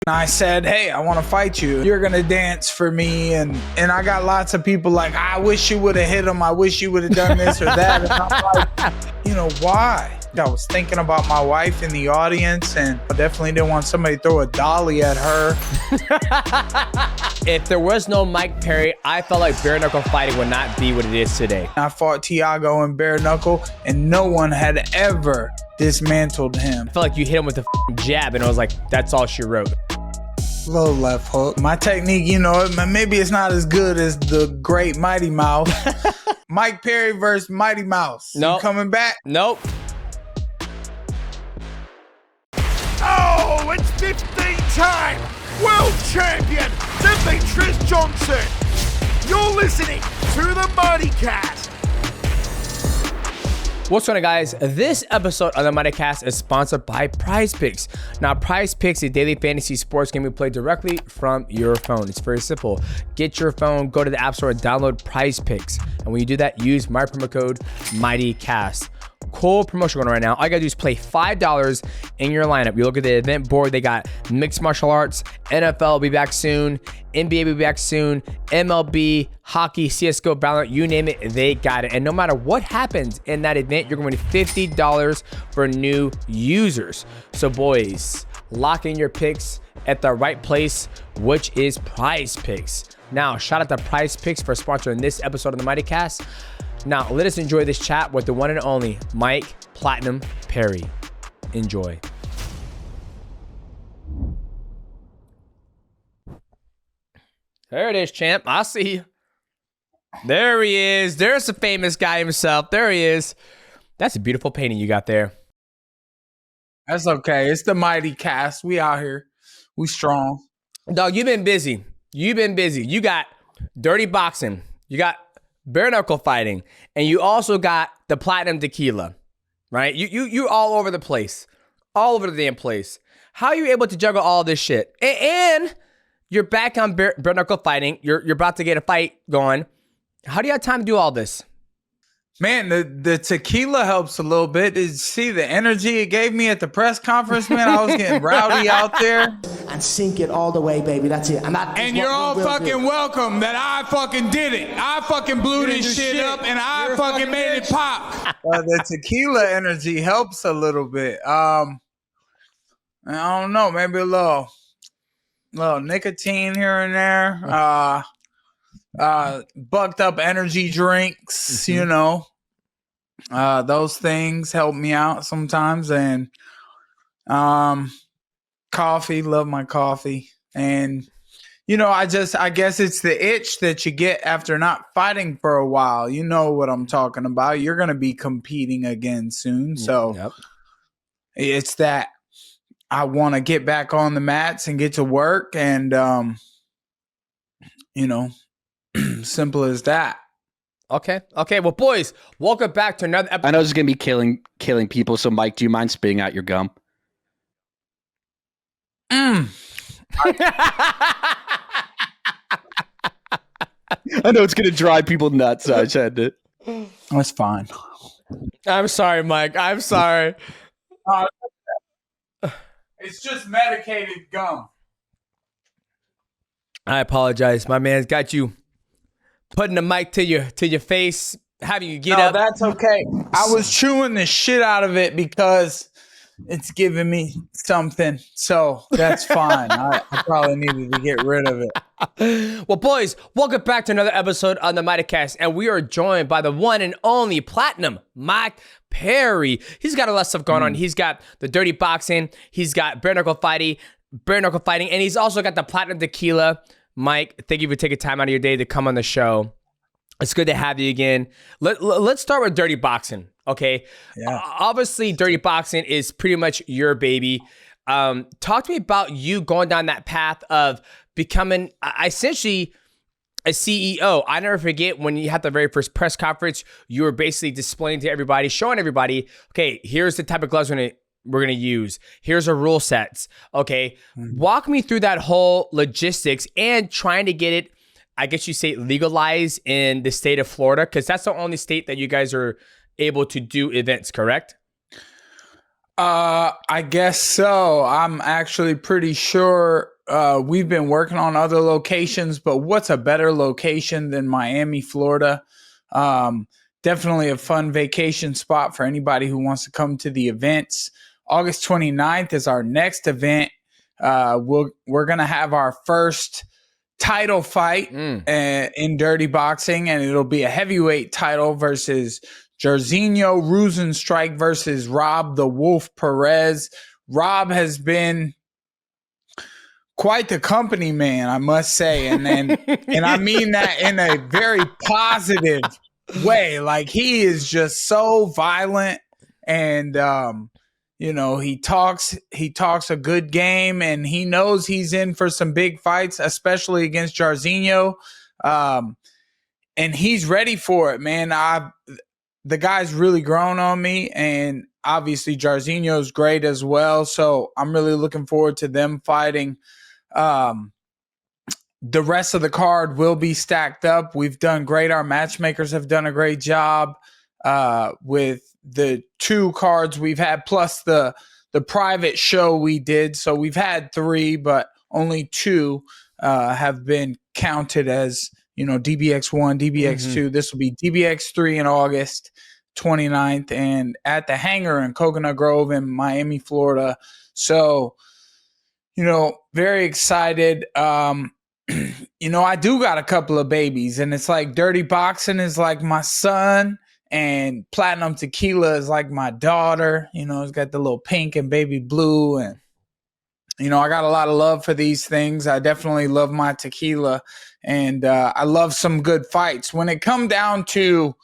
I said, hey, I want to fight you. You're going to dance for me. And I got lots of people like, I wish you would have hit him. I wish you would have done this or that. And I'm like, why? I was thinking about my wife in the audience, and I definitely didn't want somebody to throw a dolly at her. If there was no Mike Perry, I felt like bare knuckle fighting would not be what it is today. I fought Tiago in bare knuckle, and no one had ever dismantled him. I felt like you hit him with a jab, and I was like, that's all she wrote. Low left hook. My technique, maybe it's not as good as the great Mighty Mouse. Mike Perry versus Mighty Mouse. Nope. You coming back? Nope. Oh, it's 15-time world champion Demetrious Johnson. You're listening to the MIGHTYCAST. What's going on, guys? This episode of the MIGHTYCAST is sponsored by PrizePicks. Now, PrizePicks is a daily fantasy sports game we play directly from your phone. It's very simple. Get your phone, go to the App Store, and download PrizePicks. And when you do that, use my promo code MIGHTYCAST. Cool promotion going on right now. All you gotta do is play $5 in your lineup. You look at the event board, they got mixed martial arts, NFL will be back soon, NBA will be back soon, MLB, hockey, CSGO, Valorant, you name it, they got it. And no matter what happens in that event, you're going to win $50 for new users. So boys, lock in your picks at the right place, which is PrizePicks. Now, shout out to PrizePicks for sponsoring this episode of the MIGHTYCAST. Now, let us enjoy this chat with the one and only Mike Platinum Perry. Enjoy. There it is, champ. I see you. There he is. There's the famous guy himself. There he is. That's a beautiful painting you got there. That's okay. It's the MIGHTYCAST. We out here. We strong. Dog, you've been busy. You've been busy. You got dirty boxing. You got bare knuckle fighting, and you also got the platinum tequila, right? You're all over the place, all over the damn place. How are you able to juggle all this shit? And you're back on bare knuckle fighting. You're about to get a fight going. How do you have time to do all this? Man, the tequila helps a little bit. Did you see the energy it gave me at the press conference, man? I was getting rowdy out there. And sink it all the way, baby. That's it. And you're all fucking welcome that I fucking did it. I fucking blew this shit up, and I fucking made it pop. The tequila energy helps a little bit. I don't know, maybe a little nicotine here and there. Bucked up energy drinks, those things help me out sometimes. And coffee, love my coffee. And I guess it's the itch that you get after not fighting for a while. You know what I'm talking about. You're going to be competing again soon. So It's that I want to get back on the mats and get to work, and simple as that. Okay. Well, boys, welcome back to another episode. I know this is gonna be killing people. So, Mike, do you mind spitting out your gum? Mm. I know it's gonna drive people nuts. So I said it. That's fine. I'm sorry, Mike. I'm sorry. It's just medicated gum. I apologize. My man's got you putting the mic to your face, having you get up. That's okay. I was chewing the shit out of it because it's giving me something. So that's fine. I probably needed to get rid of it. Well, boys, welcome back to another episode on the MIGHTYCAST, and we are joined by the one and only Platinum Mike Perry. He's got a lot of stuff going on. He's got the dirty boxing. He's got bare knuckle fighting, and he's also got the platinum tequila. Mike, thank you for taking time out of your day to come on the show. It's good to have you again. Let's start with dirty boxing, okay? Yeah. Obviously, dirty boxing is pretty much your baby. Talk to me about you going down that path of becoming essentially a CEO. I never forget when you had the very first press conference, you were basically displaying to everybody, showing everybody, okay, here's the type of gloves we're going to use. Here's our rule sets. Okay. Walk me through that whole logistics and trying to get it, I guess you say, legalized in the state of Florida, because that's the only state that you guys are able to do events, correct? I guess so. I'm actually pretty sure we've been working on other locations, but what's a better location than Miami, Florida? Definitely a fun vacation spot for anybody who wants to come to the events. August 29th is our next event. We're going to have our first title fight in Dirty Boxing, and it'll be a heavyweight title versus Jairzinho Rozenstruik versus Rob the Wolf Perez. Rob has been quite the company man, I must say, and I mean that in a very positive way. Like, he is just so violent, and he talks a good game, and he knows he's in for some big fights, especially against Jairzinho, and he's ready for it, man. The guy's really grown on me, and obviously Jairzinho's great as well, so I'm really looking forward to them fighting. The rest of the card will be stacked up. We've done great. Our matchmakers have done a great job with the 2 cards we've had, plus the private show we did. So we've had 3, but only 2 have been counted as, DBX1, DBX2. This will be DBX3 in August 29th and at the Hangar in Coconut Grove in Miami, Florida. So, very excited. I do got a couple of babies, and it's like Dirty Boxing is like my son, and Platinum Tequila is like my daughter. It's got the little pink and baby blue, and I got a lot of love for these things. I definitely love my tequila, and I love some good fights. When it come down to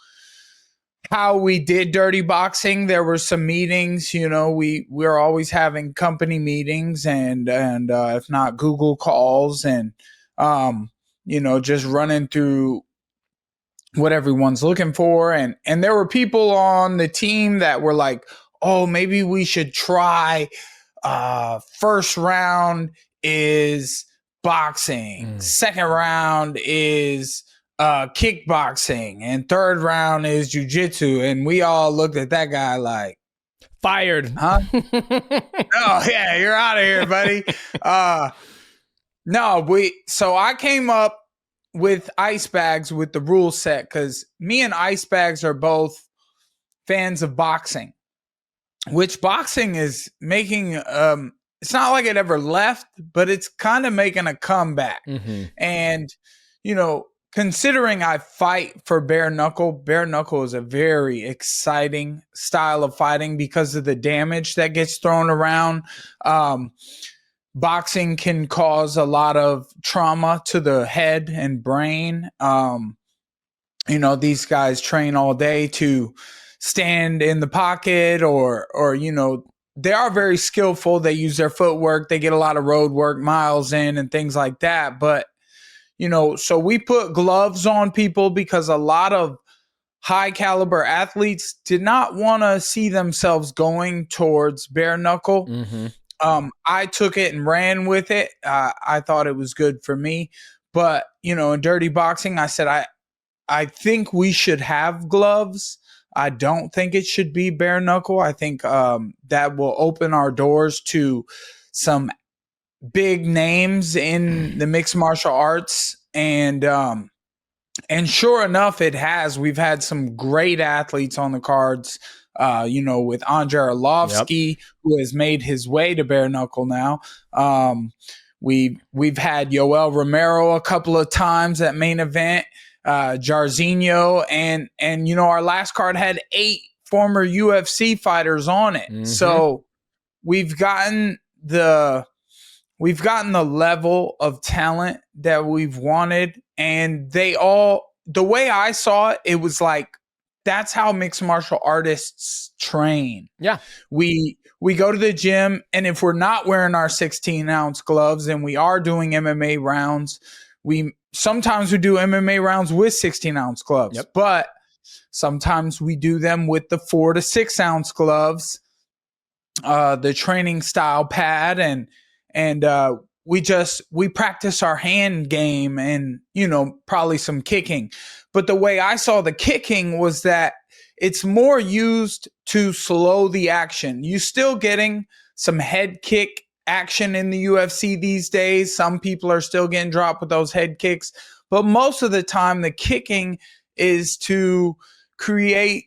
how we did Dirty Boxing, there were some meetings. We're always having company meetings, and if not, Google calls, and just running through what everyone's looking for. And there were people on the team that were like, oh, maybe we should try first round is boxing, second round is kickboxing, and third round is jiu-jitsu. And we all looked at that guy like, fired. Huh? Oh yeah, you're out of here, buddy. So I came up with Ice Bags with the Ruleset, because me and Ice Bags are both fans of boxing, which boxing is making, it's not like it ever left, but it's kind of making a comeback. And, considering I fight for bare knuckle is a very exciting style of fighting because of the damage that gets thrown around. Boxing can cause a lot of trauma to the head and brain. These guys train all day to stand in the pocket, or they are very skillful. They use their footwork. They get a lot of road work, miles in, and things like that. But, so we put gloves on people because a lot of high caliber athletes did not want to see themselves going towards bare knuckle. I took it and ran with it. I thought it was good for me. But, in Dirty Boxing, I said, I think we should have gloves. I don't think it should be bare knuckle. I think that will open our doors to some big names in the mixed martial arts. And sure enough, it has. We've had some great athletes on the cards. With Andrei Arlovsky, who has made his way to bare knuckle now. We've had Yoel Romero a couple of times at main event, Jairzinho, and our last card had 8 former UFC fighters on it. So we've gotten the level of talent that we've wanted, and the way I saw it, it was like, that's how mixed martial artists train. Yeah. We go to the gym, and if we're not wearing our 16-ounce gloves and we are doing MMA rounds, sometimes we do MMA rounds with 16-ounce gloves. But sometimes we do them with the 4 to 6 ounce gloves, the training style pad, and we practice our hand game and, probably some kicking. But the way I saw the kicking was that it's more used to slow the action. You're still getting some head kick action in the UFC these days. Some people are still getting dropped with those head kicks, but most of the time the kicking is to create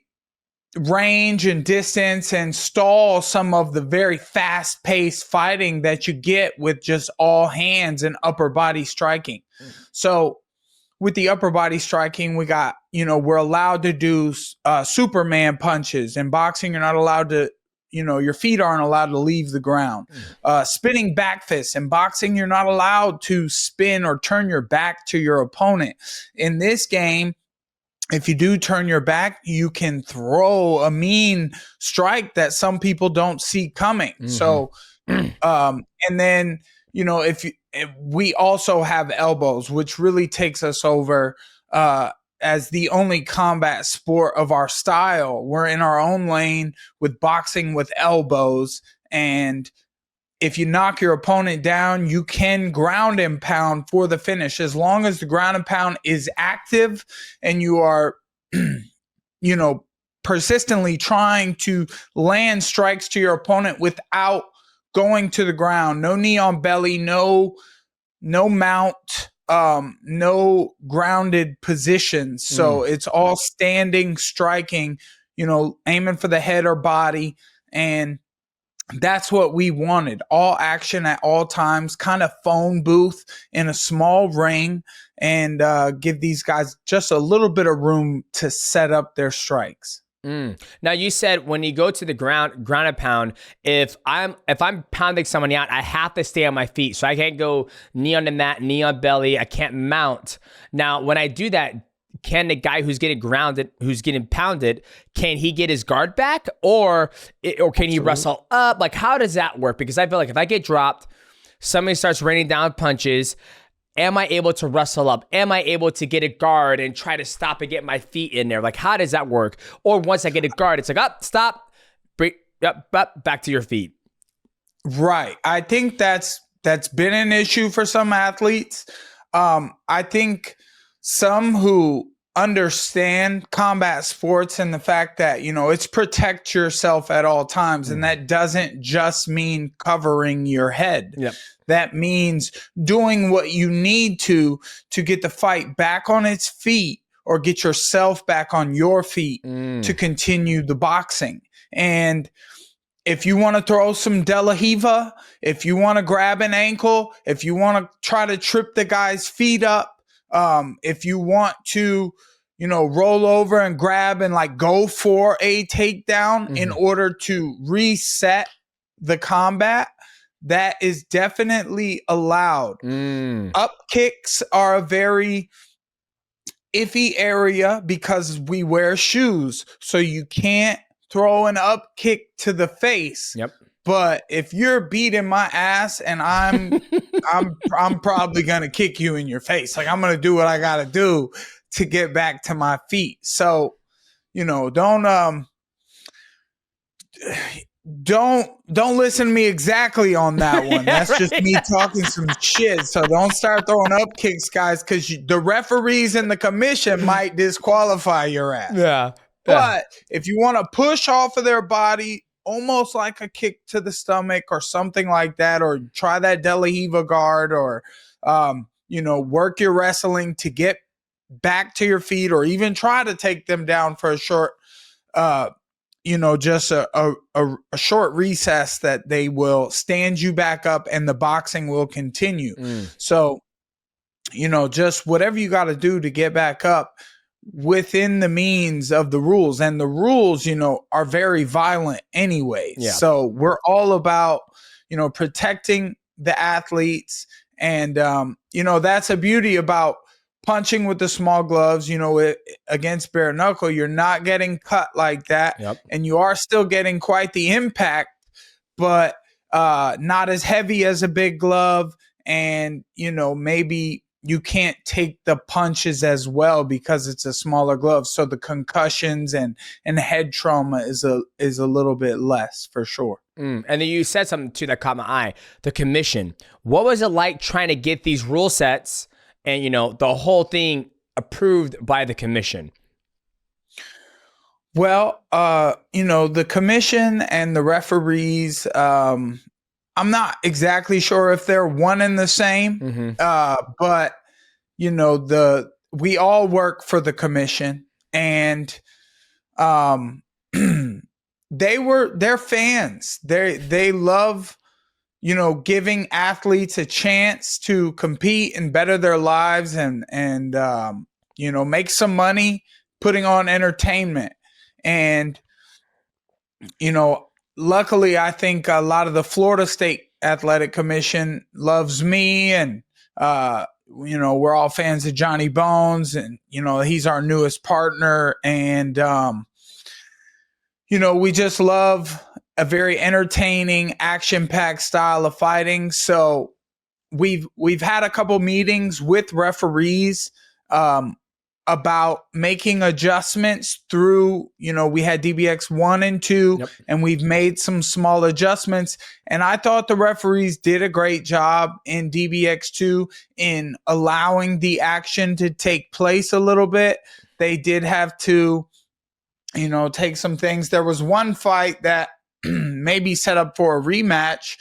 range and distance and stall some of the very fast-paced fighting that you get with just all hands and upper body striking. So with the upper body striking, we got, we're allowed to do Superman punches. In boxing, you're not allowed to, your feet aren't allowed to leave the ground. Spinning back fists. In boxing, you're not allowed to spin or turn your back to your opponent. In this game, if you do turn your back, you can throw a mean strike that some people don't see coming. So, and then, we also have elbows, which really takes us over as the only combat sport of our style. We're in our own lane with boxing with elbows. And if you knock your opponent down, you can ground and pound for the finish. As long as the ground and pound is active and you are, persistently trying to land strikes to your opponent without going to the ground. No knee on belly, no mount, no grounded positions. So it's all standing, striking, aiming for the head or body. And that's what we wanted. All action at all times, kind of phone booth in a small ring, and give these guys just a little bit of room to set up their strikes. Now you said when you go to the ground and pound, if I'm pounding somebody out, I have to stay on my feet. So I can't go knee on the mat, knee on belly. I can't mount. Now, when I do that, can the guy who's getting grounded, who's getting pounded, can he get his guard back, or can he wrestle up? Like, how does that work? Because I feel like if I get dropped, somebody starts raining down punches. Am I able to wrestle up? Am I able to get a guard and try to stop and get my feet in there? Like, how does that work? Or once I get a guard, it's like, stop, break, back to your feet. Right. I think that's been an issue for some athletes. I think some who understand combat sports and the fact that, it's protect yourself at all times. And that doesn't just mean covering your head. Yep. That means doing what you need to get the fight back on its feet, or get yourself back on your feet to continue the boxing. And if you want to throw some De La Riva, if you want to grab an ankle, if you want to try to trip the guy's feet up, if you want to, roll over and grab and go for a takedown in order to reset the combat, that is definitely allowed. Up kicks are a very iffy area because we wear shoes, so you can't throw an up kick to the face. Yep. But if you're beating my ass and I'm probably gonna kick you in your face. Like, I'm gonna do what I gotta do to get back to my feet. So, don't listen to me exactly on that one. That's just me talking some shit. So don't start throwing up kicks, guys, because the referees and the commission might disqualify your ass. Yeah. But if you want to push off of their body, almost like a kick to the stomach or something like that, or try that De La Riva guard, or work your wrestling to get back to your feet, or even try to take them down for a short just a short recess, that they will stand you back up and the boxing will continue. So, just whatever you got to do to get back up within the means of the rules. And the rules, are very violent anyway. Yeah. So we're all about, protecting the athletes. And, that's a beauty about punching with the small gloves, against bare knuckle. You're not getting cut like that. Yep. And you are still getting quite the impact, but not as heavy as a big glove. And, maybe you can't take the punches as well because it's a smaller glove. So the concussions and head trauma is a little bit less, for sure. And then you said something too that caught my eye, the commission. What was it like trying to get these rule sets and, the whole thing approved by the commission? Well, the commission and the referees, I'm I'm not exactly sure if they're one and the same, but you know, we all work for the commission, and they're fans. They love, you know, giving athletes a chance to compete and better their lives and you know, make some money putting on entertainment. And you know, luckily, I think a lot of the Florida State Athletic Commission loves me, and you know, we're all fans of Johnny Bones, and you know, he's our newest partner, and you know, we just love a very entertaining, action-packed style of fighting. So we've had a couple meetings with referees about making adjustments through, you know, we had DBX 1 and 2, and we've made some small adjustments. And I thought the referees did a great job in DBX 2 in allowing the action to take place a little bit. They did have to, you know, take some things. There was one fight that maybe set up for a rematch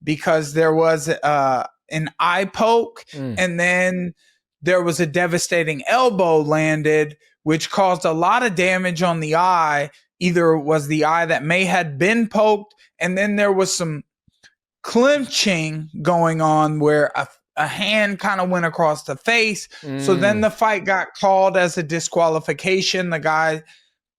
because there was an eye poke, and then there was a devastating elbow landed, which caused a lot of damage on the eye. Either it was the eye that may have been poked, and then there was some clinching going on where a hand kind of went across the face. So then the fight got called as a disqualification. The guy,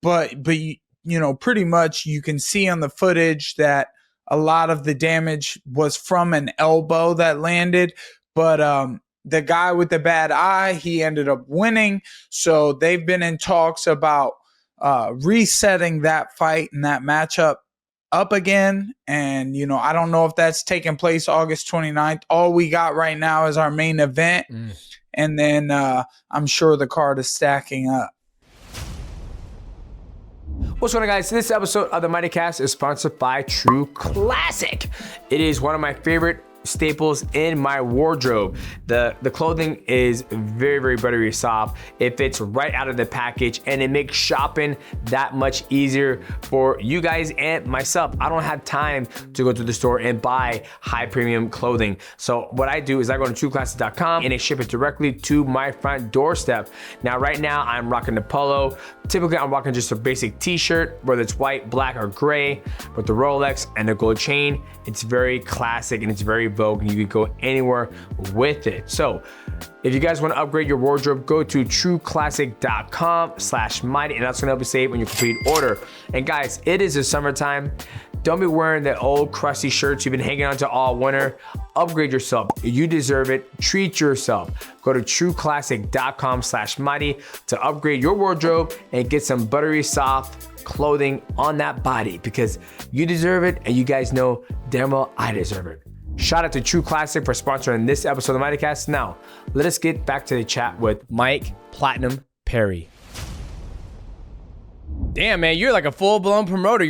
but you know, pretty much you can see on the footage that a lot of the damage was from an elbow that landed. But the guy with the bad eye, he ended up winning. So they've been in talks about resetting that fight and that matchup up again. And, you know, I don't know if that's taking place August 29th. All we got right now is our main event. And then I'm sure the card is stacking up. What's going on, guys? This episode of the MightyCast is sponsored by True Classic. It is one of my favorite staples in my wardrobe. The clothing is very, very buttery soft. It fits right out of the package, and it makes shopping that much easier for you guys and myself. I don't have time to go to the store and buy high premium clothing. So what I do is I go to trueclassic.com and they ship it directly to my front doorstep. Now, right now I'm rocking the polo. Typically I'm rocking just a basic t-shirt, whether it's white, black, or gray, with the Rolex and the gold chain. It's very classic and it's very Vogue, and you can go anywhere with it. So if you guys want to upgrade your wardrobe, go to trueclassic.com/mighty, and that's going to help you save when you complete order. And guys, it is the summertime. Don't be wearing the old crusty shirts you've been hanging on to all winter. Upgrade yourself. You deserve it. Treat yourself. Go to trueclassic.com/mighty to upgrade your wardrobe and get some buttery soft clothing on that body, because you deserve it, and you guys know damn well I deserve it. Shout out to True Classic for sponsoring this episode of the MightyCast. Now, let us get back to the chat with Mike Platinum Perry. Damn, man, you're like a full-blown promoter.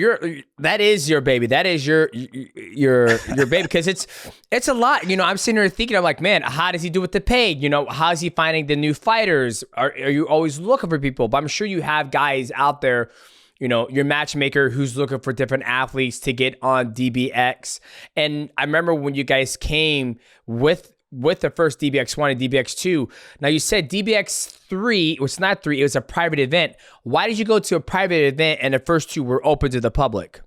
That is your baby. That is your baby, because it's a lot. You know, I'm sitting here thinking, I'm like, man, how does he do with the paid? You know, how's he finding the new fighters? Are you always looking for people? But I'm sure you have guys out there, you know, your matchmaker who's looking for different athletes to get on DBX. And I remember when you guys came with the first DBX 1 and DBX 2. Now you said DBX 3, it was not 3, it was a private event. Why did you go to a private event and the first two were open to the public?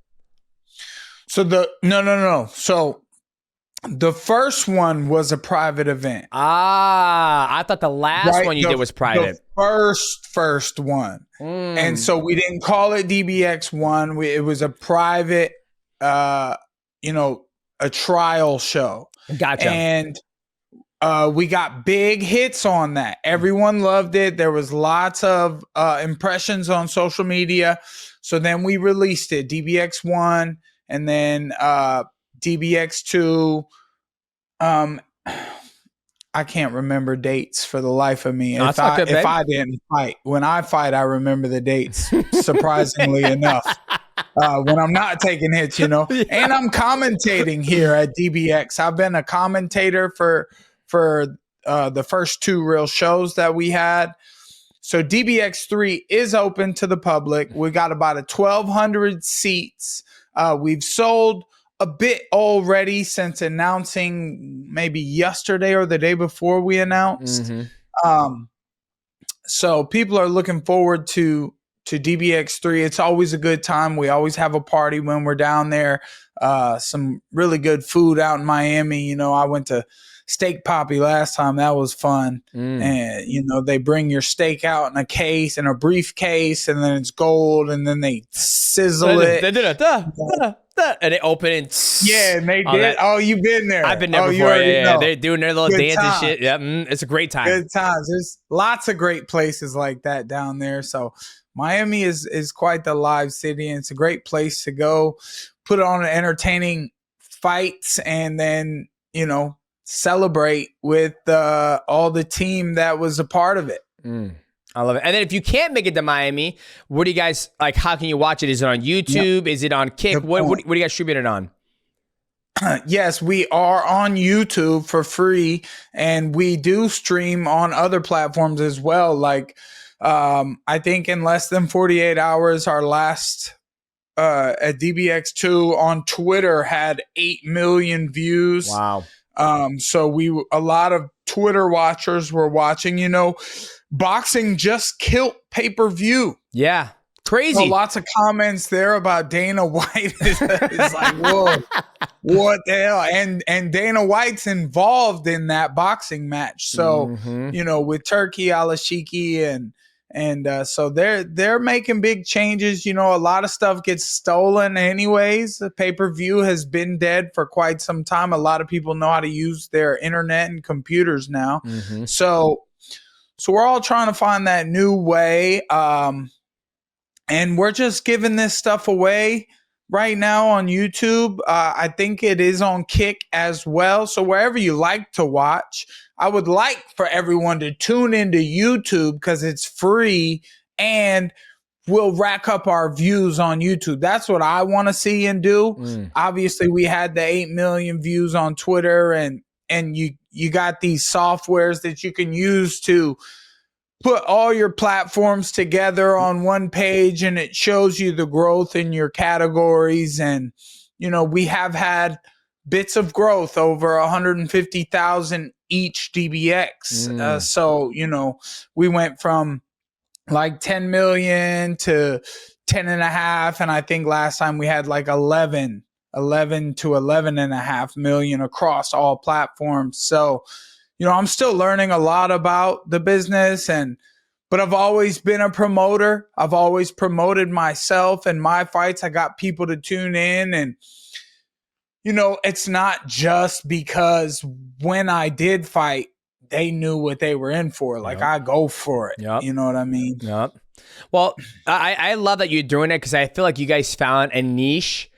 So no. So the first one was a private event. I thought the last one you did was private. The first one. And so we didn't call it DBX 1. It was a private, you know, a trial show. Gotcha. And we got big hits on that. Everyone loved it. There was lots of impressions on social media. So then we released it, DBX 1, and then DBX 2. I can't remember dates for the life of me. If I didn't fight, when I fight, I remember the dates, surprisingly enough. When I'm not taking hits, you know, and I'm commentating here at DBX. I've been a commentator for the first two real shows that we had. So DBX 3 is open to the public. We got about 1,200 seats. We've sold a bit already since announcing maybe yesterday or the day before we announced. So people are looking forward to DBX3. It's always a good time. We always have a party when we're down there. Some really good food out in Miami. You know, I went to Steak Poppy last time. That was fun. And, you know, they bring your steak out in a case, in a briefcase, and then it's gold, and then they sizzle it. And they open it. Yeah, and they did. Oh, you've been there. I've been there before. Yeah. They're doing their little dance and shit. Yeah, it's a great time. Good times. There's lots of great places like that down there. So Miami is quite the live city, and it's a great place to go, put on an entertaining fights, and then, you know, celebrate with all the team that was a part of it. I love it. And then if you can't make it to Miami, what do you guys like? How can you watch it? Is it on YouTube? Yep. Is it on Kick? What do you guys stream it on? Yes, we are on YouTube for free, and we do stream on other platforms as well. Like, I think in less than 48 hours, our last at DBX2 on Twitter had 8 million views. Wow. So a lot of Twitter watchers were watching. You know, boxing just killed pay-per-view. Yeah. Crazy. So lots of comments there about Dana White. It's like, whoa, what the hell? And Dana White's involved in that boxing match. So, you know, with Turkey Alashiki and so they're making big changes. You know, a lot of stuff gets stolen anyways. The pay-per-view has been dead for quite some time. A lot of people know how to use their internet and computers now. So we're all trying to find that new way. And we're just giving this stuff away right now on YouTube. I think it is on Kick as well. So wherever you like to watch, I would like for everyone to tune into YouTube because it's free and we'll rack up our views on YouTube. That's what I want to see and do. Obviously, we had the 8 million views on Twitter, and you got these softwares that you can use to put all your platforms together on one page, and it shows you the growth in your categories. And, you know, we have had bits of growth over 150,000 each DBX. So, you know, we went from like 10 million to 10 and a half. And I think last time we had like 11 to 11.5 million across all platforms. So, you know, I'm still learning a lot about the business, but I've always been a promoter. I've always promoted myself and my fights. I got people to tune in, and, you know, it's not just because when I did fight, they knew what they were in for. Like, I go for it. You know what I mean? Well, I love that you're doing it because I feel like you guys found a niche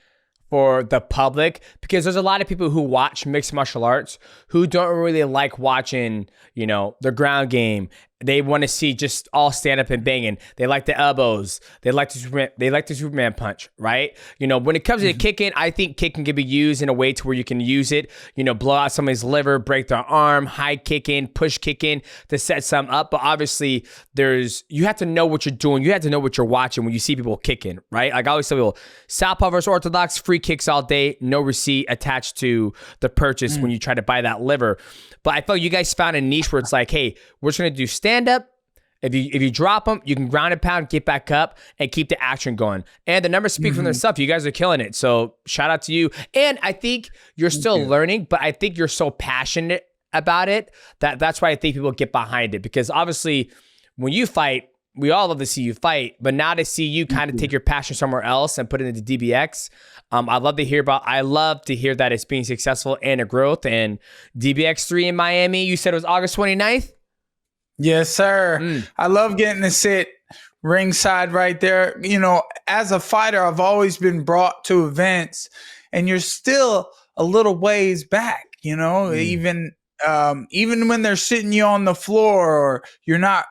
for the public, because there's a lot of people who watch mixed martial arts who don't really like watching, you know, the ground game. They want to see just all stand up and banging. They like the elbows. They like the Superman punch, right? You know, when it comes to kicking, I think kicking can be used in a way to where you can use it, you know, blow out somebody's liver, break their arm, high kicking, push kicking to set some up. But obviously you have to know what you're doing. You have to know what you're watching when you see people kicking, right? Like I always tell people, Southpaw versus Orthodox, free kicks all day, no receipt attached to the purchase when you try to buy that liver. But I felt you guys found a niche where it's like, hey, we're just going to do stand-up. If you drop them, you can ground and pound, get back up, and keep the action going. And the numbers speak for themselves. You guys are killing it. So shout out to you. And I think you're still learning, but I think you're so passionate about it that's why I think people get behind it. Because obviously, when you fight, we all love to see you fight, but now to see you kind of take your passion somewhere else and put it into DBX, I love to hear that it's being successful and a growth. And DBX3 in Miami, you said it was August 29th? Yes, sir. I love getting to sit ringside right there. You know, as a fighter, I've always been brought to events, and you're still a little ways back, you know, even when they're sitting you on the floor, or you're not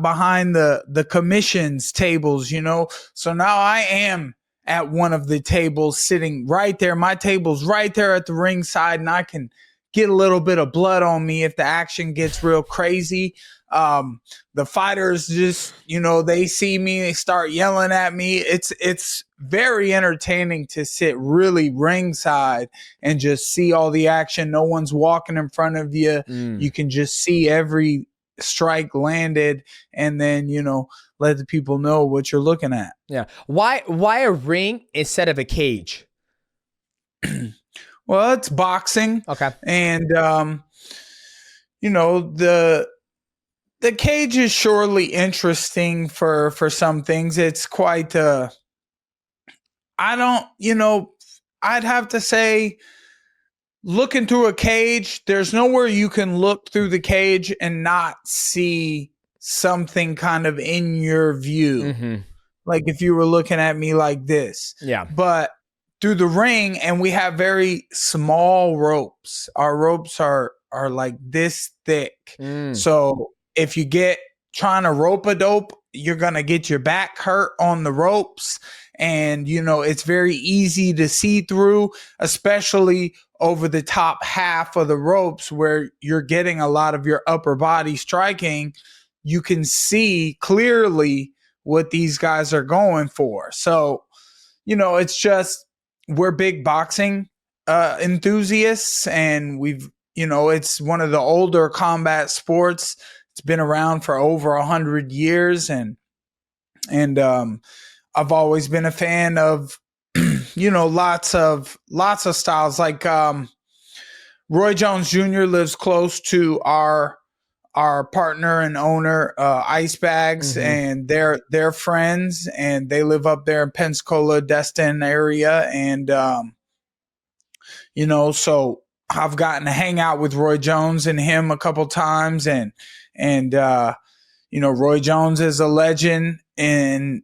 behind the commissions tables, you know. So now I am at one of the tables sitting right there. My table's right there at the ringside, and I can get a little bit of blood on me if the action gets real crazy. The fighters just, they see me, they start yelling at me. It's very entertaining to sit really ringside and just see all the action. No one's walking in front of you. You can just see every strike landed, and then, let the people know what you're looking at. Yeah. Why a ring instead of a cage? Well, it's boxing. Okay. And, the cage is surely interesting for some things. It's quite, I'd have to say, looking through a cage, there's nowhere you can look through the cage and not see something kind of in your view. Mm-hmm. Like if you were looking at me like this. Yeah. But through the ring, and we have very small ropes. Our ropes are like this thick. So if you get trying to rope a dope, you're going to get your back hurt on the ropes. And, it's very easy to see through, especially over the top half of the ropes where you're getting a lot of your upper body striking. You can see clearly what these guys are going for. So, it's just, we're big boxing enthusiasts, and it's one of the older combat sports. It's been around for over 100 years, and I've always been a fan of, lots of styles. Like Roy Jones Jr. lives close to our partner and owner, Ice Bags, and they're friends, and they live up there in Pensacola, Destin area, and so I've gotten to hang out with Roy Jones and him a couple times, and Roy Jones is a legend, and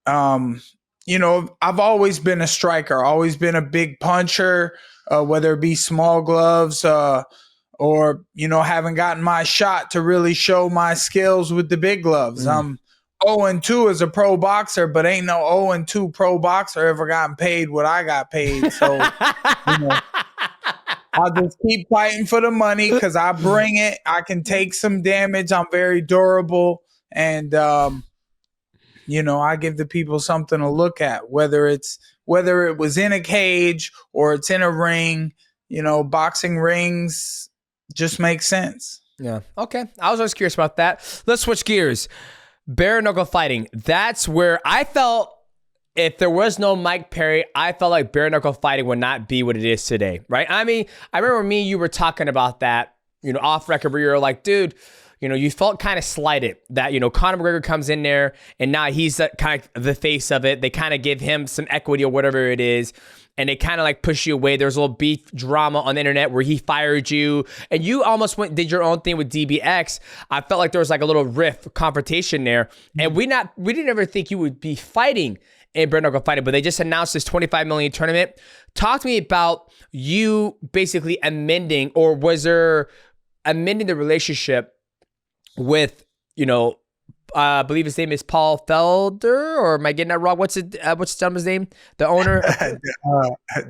I've always been a striker, always been a big puncher, whether it be small gloves, or haven't gotten my shot to really show my skills with the big gloves. I'm 0-2 as a pro boxer, but ain't no 0-2 pro boxer ever gotten paid what I got paid. So I'll just keep fighting for the money because I bring it. I can take some damage. I'm very durable. And, I give the people something to look at, whether it was in a cage or it's in a ring. Boxing rings just make sense. Yeah. Okay. I was always curious about that. Let's switch gears. Bare knuckle fighting. That's where I felt, if there was no Mike Perry, I felt like bare knuckle fighting would not be what it is today, right? I mean, I remember you were talking about that, off record, where you're like, dude, you felt kind of slighted that, Conor McGREGOR comes in there and now he's kind of the face of it. They kind of give him some equity or whatever it is, and they kind of like push you away. There's a little beef drama on the internet where he fired you, and you almost did your own thing with DBX. I felt like there was like a little rift, confrontation there, and we didn't ever think you would be fighting in bare knuckle fighting, but they just announced this $25 million tournament. Talk to me about you basically amending, or was there amending the relationship with, I believe his name is Paul Felder, or am I getting that wrong? What's the gentleman's name? The owner?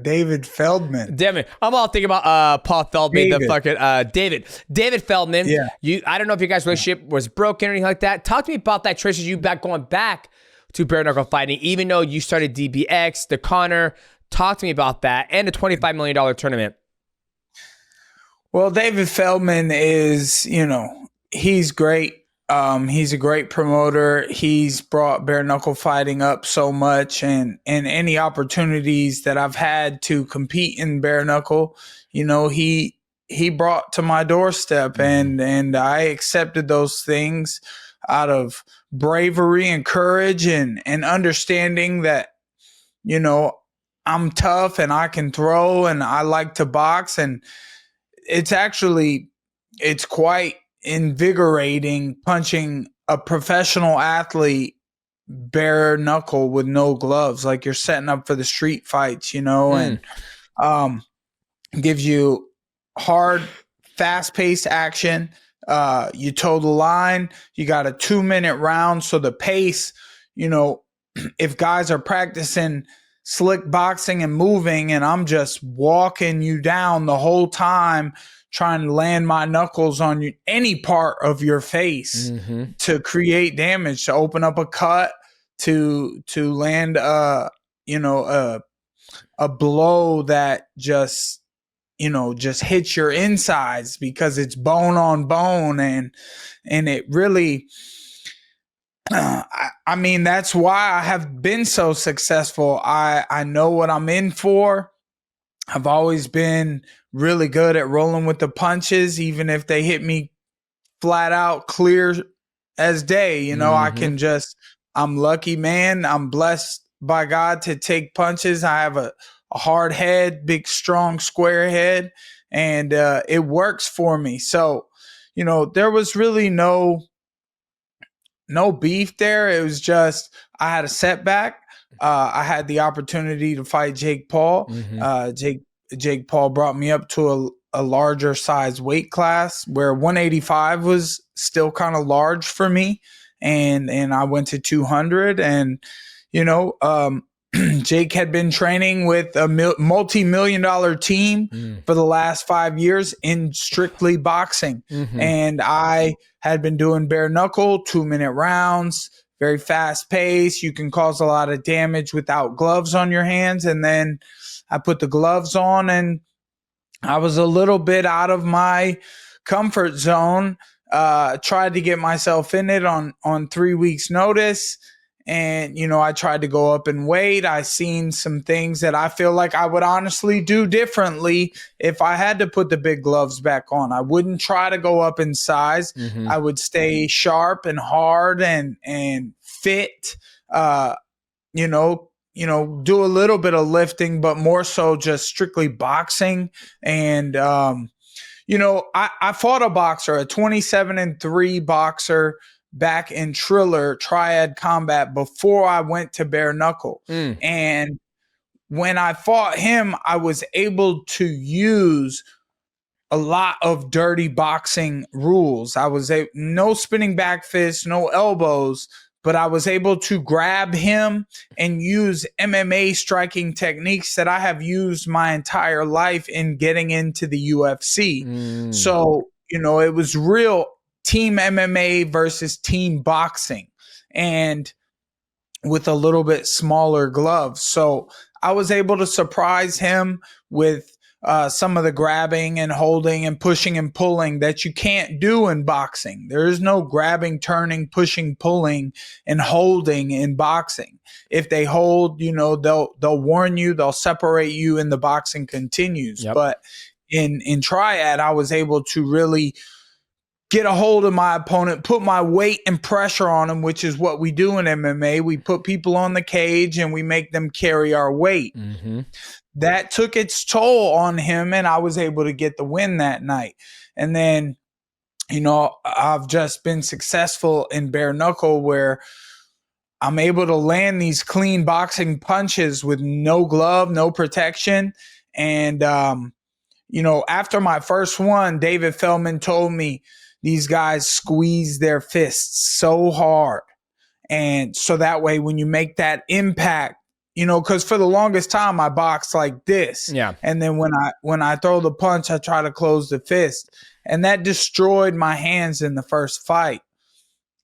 David Feldman. Damn it. I'm all thinking about Paul Feldman, David. the fucking David Feldman. Yeah. I don't know if your guys' relationship was broken or anything like that. Talk to me about that transition, you going back to bare knuckle fighting, even though you started DBX, the Conor. Talk to me about that, and the $25 million tournament. Well, David Feldman is, he's great. He's a great promoter. He's brought bare knuckle fighting up so much, and any opportunities that I've had to compete in bare knuckle, he brought to my doorstep, and I accepted those things out of bravery and courage, and understanding that, I'm tough and I can throw and I like to box, and it's quite invigorating punching a professional athlete bare knuckle with no gloves, like you're setting up for the street fights, and gives you hard, fast-paced action. You toe the line. You got a 2-minute round, so the pace, if guys are practicing slick boxing and moving, and I'm just walking you down the whole time, trying to land my knuckles on you, any part of your face to create damage, to open up a cut, to land a blow that just hits your insides, because it's bone on bone, and it really I mean, that's why I have been so successful. I know what I'm in for. I've always been really good at rolling with the punches, even if they hit me flat out clear as day. I can I'm lucky, man. I'm blessed by God to take punches. I have a hard head, big, strong, square head, and it works for me. So, there was really no beef there. It was just I had a setback. I had the opportunity to fight Jake Paul. Jake Paul brought me up to a larger size weight class, where 185 was still kind of large for me, and I went to 200. And Jake had been training with a multi-million-dollar team for the last 5 years in strictly boxing. And I had been doing bare knuckle, 2-minute rounds, very fast pace. You can cause a lot of damage without gloves on your hands. And then I put the gloves on, and I was a little bit out of my comfort zone. Tried to get myself in it on 3 weeks notice. And, I tried to go up in weight. I seen some things that I feel like I would honestly do differently if I had to put the big gloves back on. I wouldn't try to go up in size. I would stay sharp and hard and fit, do a little bit of lifting, but more so just strictly boxing. And, I fought a boxer, a 27-3 boxer, back in Triller Triad Combat before I went to bare knuckle. And when I fought him, I was able to use a lot of dirty boxing rules. I was no spinning back fists, no elbows, but I was able to grab him and use MMA striking techniques that I have used my entire life in getting into the UFC. So, it was real team MMA versus team boxing, and with a little bit smaller gloves. So I was able to surprise him with some of the grabbing and holding and pushing and pulling that you can't do in boxing. There is no grabbing, turning, pushing, pulling, and holding in boxing. If they hold, they'll warn you, they'll separate you, and the boxing continues. But in Triad, I was able to really get a hold of my opponent, put my weight and pressure on him, which is what we do in MMA. We put people on the cage and we make them carry our weight. That took its toll on him, and I was able to get the win that night. And then, I've just been successful in bare knuckle, where I'm able to land these clean boxing punches with no glove, no protection. And, after my first one, David Feldman told me, these guys squeeze their fists so hard. And so that way, when you make that impact, because for the longest time I boxed like this. And then when I throw the punch, I try to close the fist. And that destroyed my hands in the first fight.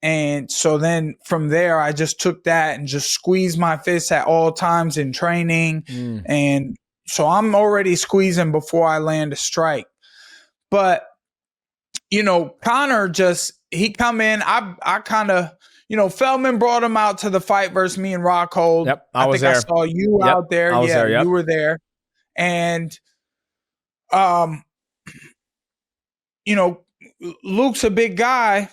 And so then from there, I just took that and just squeezed my fists at all times in training. And so I'm already squeezing before I land a strike. But Conor he come in. I kind of, Feldman brought him out to the fight versus me and Rockhold. I was there. I saw you out there. I was there. You were there. And, Luke's a big guy.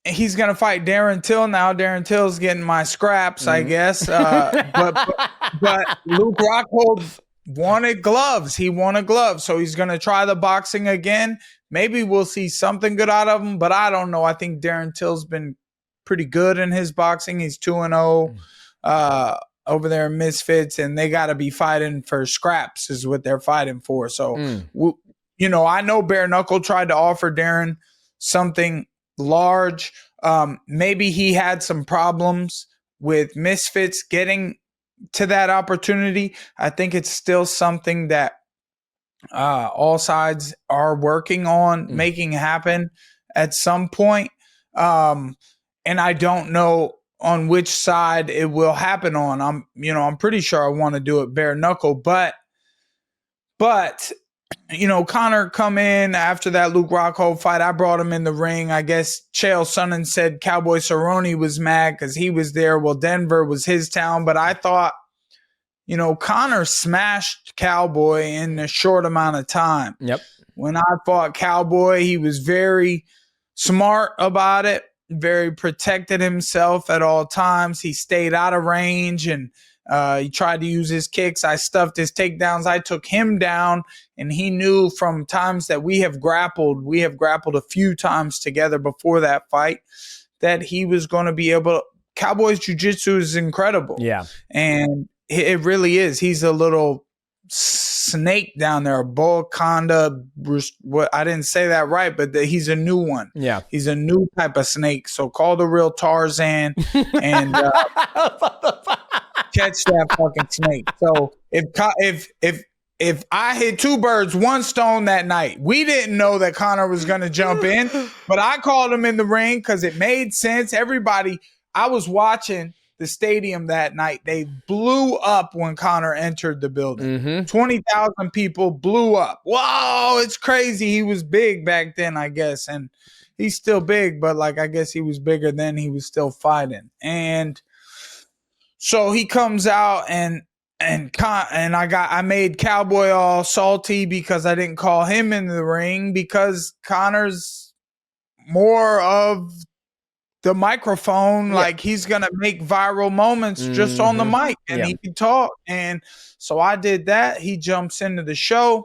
And he's going to fight Darren Till now. Darren Till's getting my scraps, I guess. But Luke Rockhold wanted gloves. He wanted gloves. So he's going to try the boxing again. Maybe we'll see something good out of him, but I don't know. I think Darren Till's been pretty good in his boxing. He's 2-0 over there in Misfits, and they got to be fighting for scraps is what they're fighting for. So, I know Bare Knuckle tried to offer Darren something large. Maybe he had some problems with Misfits getting to that opportunity. I think it's still something that all sides are working on making happen at some point. And I don't know on which side it will happen on. I'm pretty sure I want to do it bare knuckle, but Conor come in after that Luke Rockhold fight. I brought him in the ring. I guess Chael Sonnen said Cowboy Cerrone was mad because he was there. Well, Denver was his town, but I thought, Conor smashed Cowboy in a short amount of time. Yep. When I fought Cowboy, he was very smart about it, very protected himself at all times. He stayed out of range and he tried to use his kicks. I stuffed his takedowns. I took him down, and he knew from times that we have grappled a few times together before that fight, that he was going to be able to. Cowboy's jiu-jitsu is incredible. Yeah. And it really is. He's a little snake down there, a boa conda. I didn't say that right, but he's a new one. Yeah. He's a new type of snake. So call the real Tarzan and catch that fucking snake. So if I hit two birds, one stone that night, we didn't know that Conor was going to jump in, but I called him in the ring because it made sense. Everybody, I was watching the stadium that night. They blew up when Conor entered the building. 20,000 people blew up. Whoa, it's crazy. He was big back then, I guess. And he's still big, but I guess he was bigger then. He was still fighting. And so he comes out and I made Cowboy all salty because I didn't call him in the ring, because Conor's more of the microphone. Like, he's gonna make viral moments just on the mic, and he can talk. And so I did that. He jumps into the show.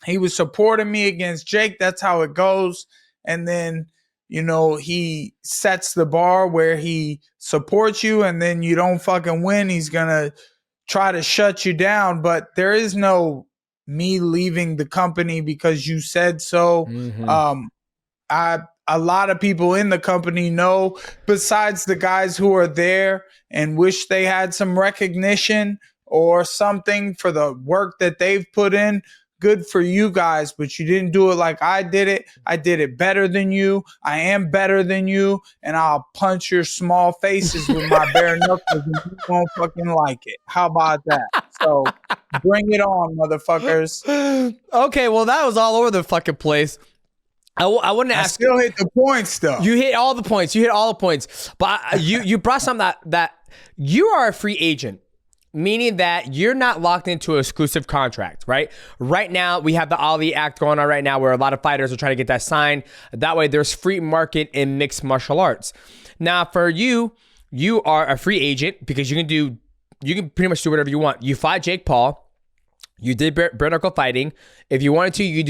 He was supporting me against Jake. That's how it goes. And then he sets the bar where he supports you, and then you don't fucking win, he's gonna try to shut you down. But there is no me leaving the company because you said so. A lot of people in the company know, besides the guys who are there and wish they had some recognition or something for the work that they've put in. Good for you guys, but you didn't do it like I did it. I did it better than you. I am better than you, and I'll punch your small faces with my bare knuckles, and you won't fucking like it. How about that? So bring it on, motherfuckers. Okay, well, that was all over the fucking place. I wouldn't ask. I still hit the points, though. You hit all the points. But you brought something that you are a free agent, meaning that you're not locked into an exclusive contract, right? Right now, we have the Ali Act going on right now, where a lot of fighters are trying to get that signed. That way, there's free market in mixed martial arts. Now, for you are a free agent because you can pretty much do whatever you want. You fought Jake Paul. You did bare knuckle fighting. If you wanted to, you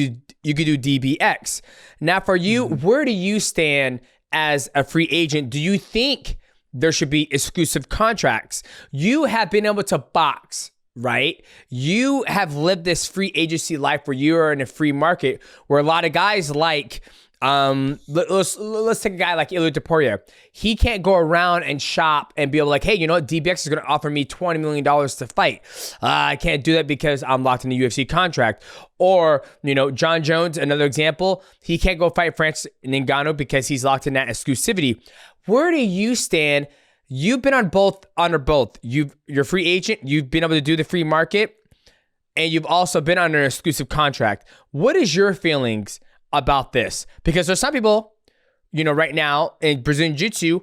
could do DBX. Now, for you, where do you stand as a free agent? Do you think there should be exclusive contracts? You have been able to box, right? You have lived this free agency life where you are in a free market, where a lot of guys let's take a guy like Ilia Topuria. He can't go around and shop and be able hey, you know what? DBX is going to offer me $20 million to fight. I can't do that because I'm locked in a UFC contract. Or, John Jones, another example, he can't go fight Francis Ngannou because he's locked in that exclusivity. Where do you stand? You've been under both. You're a free agent. You've been able to do the free market, and you've also been under an exclusive contract. What is your feelings about this? Because there's some people, right now in Brazilian Jiu-Jitsu,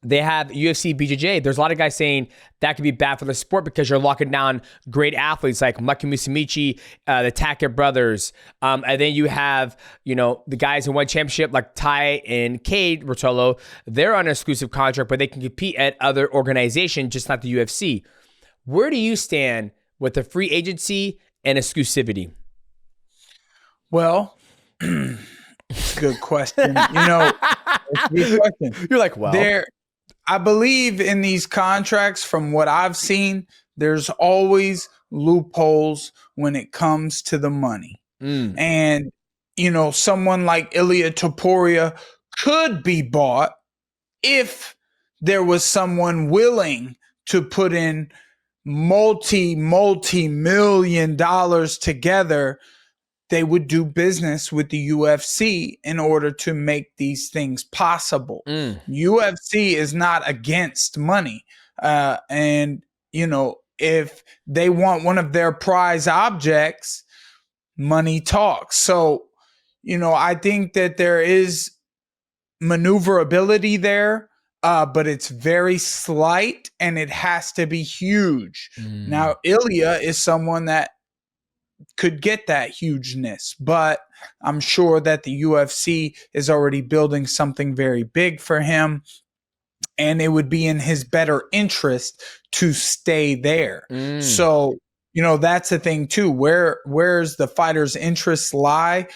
they have UFC BJJ. There's a lot of guys saying that could be bad for the sport because you're locking down great athletes like Maki Musumeci, the Tackett brothers. And then you have, the guys who won championship like Ty and Cade Rotolo. They're on an exclusive contract, but they can compete at other organizations, just not the UFC. Where do you stand with the free agency and exclusivity? Well, it's a good question. It's a good question. You're like, well, I believe in these contracts, from what I've seen, there's always loopholes when it comes to the money. And, someone like Ilia Topuria could be bought if there was someone willing to put in multi-million dollars together, they would do business with the UFC in order to make these things possible. UFC is not against money. And, you know, if they want one of their prize objects, money talks. So, you know, I think that there is maneuverability there, but it's very slight and it has to be huge. Now, Ilya is someone that could get that hugeness, but I'm sure that the UFC is already building something very big for him, and it would be in his better interest to stay there. So, you know, that's the thing too. Where's the fighter's interests lie?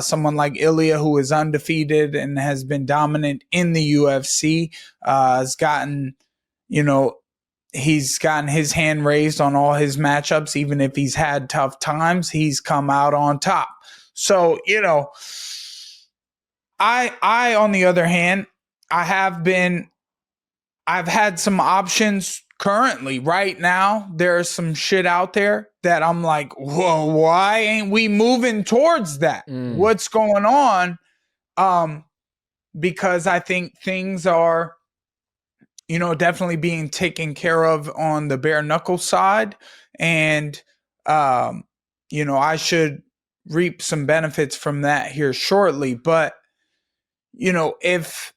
Someone like Ilya, who is undefeated and has been dominant in the UFC, has gotten, you know, he's gotten his hand raised on all his matchups. Even if he's had tough times, he's come out on top. So, you know, I on the other hand, I've had some options currently. Right now, there's some shit out there that I'm like, whoa, why ain't we moving towards that? What's going on? Because I think things are, you know, definitely being taken care of on the bare knuckle side. And, you know, I should reap some benefits from that here shortly. But, you know, if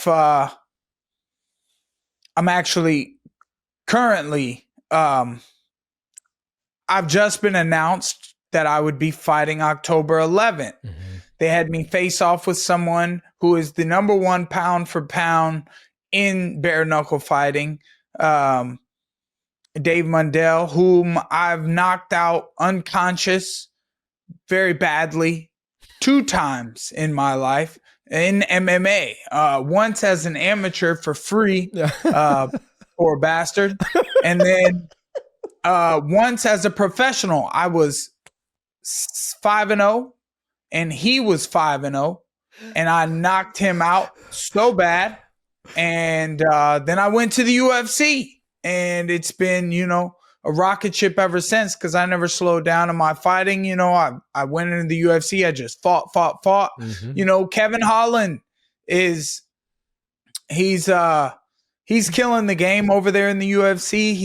I'm actually currently, I've just been announced that I would be fighting October 11th. They had me face off with someone who is the number one pound for pound in bare knuckle fighting, Dave Mundell, whom I've knocked out unconscious very badly 2 times in my life in MMA. Once as an amateur for free, poor bastard, and then once as a professional. I was 5-0, and he was 5-0, and I knocked him out so bad. And then I went to the UFC, and it's been, you know, a rocket ship ever since, because I never slowed down in my fighting. You know, I went into the UFC. I just fought. You know, Kevin Holland he's killing the game over there in the UFC.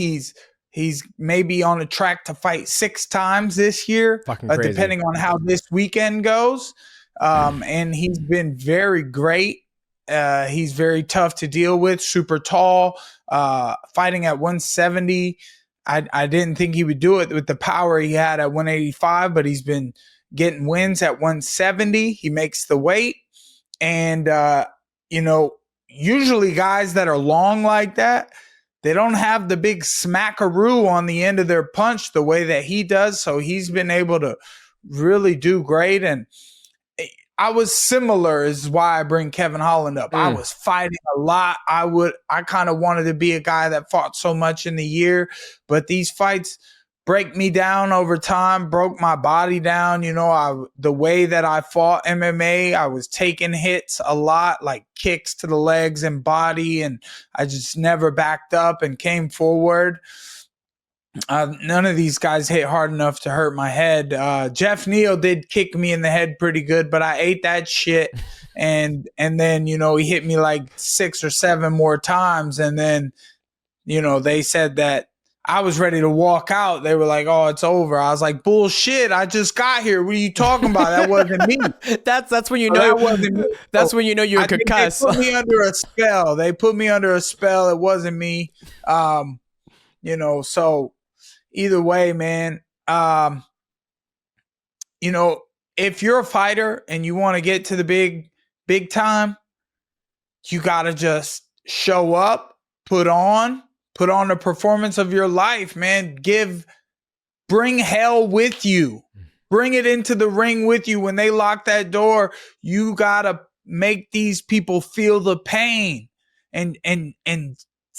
He's maybe on a track to fight 6 times this year, depending on how this weekend goes. And he's been very great. He's very tough to deal with, super tall, fighting at 170. I didn't think he would do it with the power he had at 185, but he's been getting wins at 170. He makes the weight. And, you know, usually guys that are long like that, they don't have the big smackaroo on the end of their punch the way that he does. So he's been able to really do great. And I was similar, is why I bring Kevin Holland up. I was fighting a lot. I kind of wanted to be a guy that fought so much in the year, but these fights break me down over time, broke my body down. You know, the way that I fought MMA, I was taking hits a lot, like kicks to the legs and body, and I just never backed up and came forward. None of these guys hit hard enough to hurt my head. Jeff Neal did kick me in the head pretty good, but I ate that shit. And then, you know, he hit me like 6 or 7 more times. And then, you know, they said that I was ready to walk out. They were like, "Oh, it's over." I was like, "Bullshit! I just got here. What are you talking about? That wasn't me." That's when you know. That wasn't me. That's when you know you're concussed. They put me under a spell. It wasn't me. You know, so either way, man, you know, if you're a fighter and you want to get to the big time, you got to just show up, put on the performance of your life, man. Bring hell with you. Bring it into the ring with you. When they lock that door, you got to make these people feel the pain and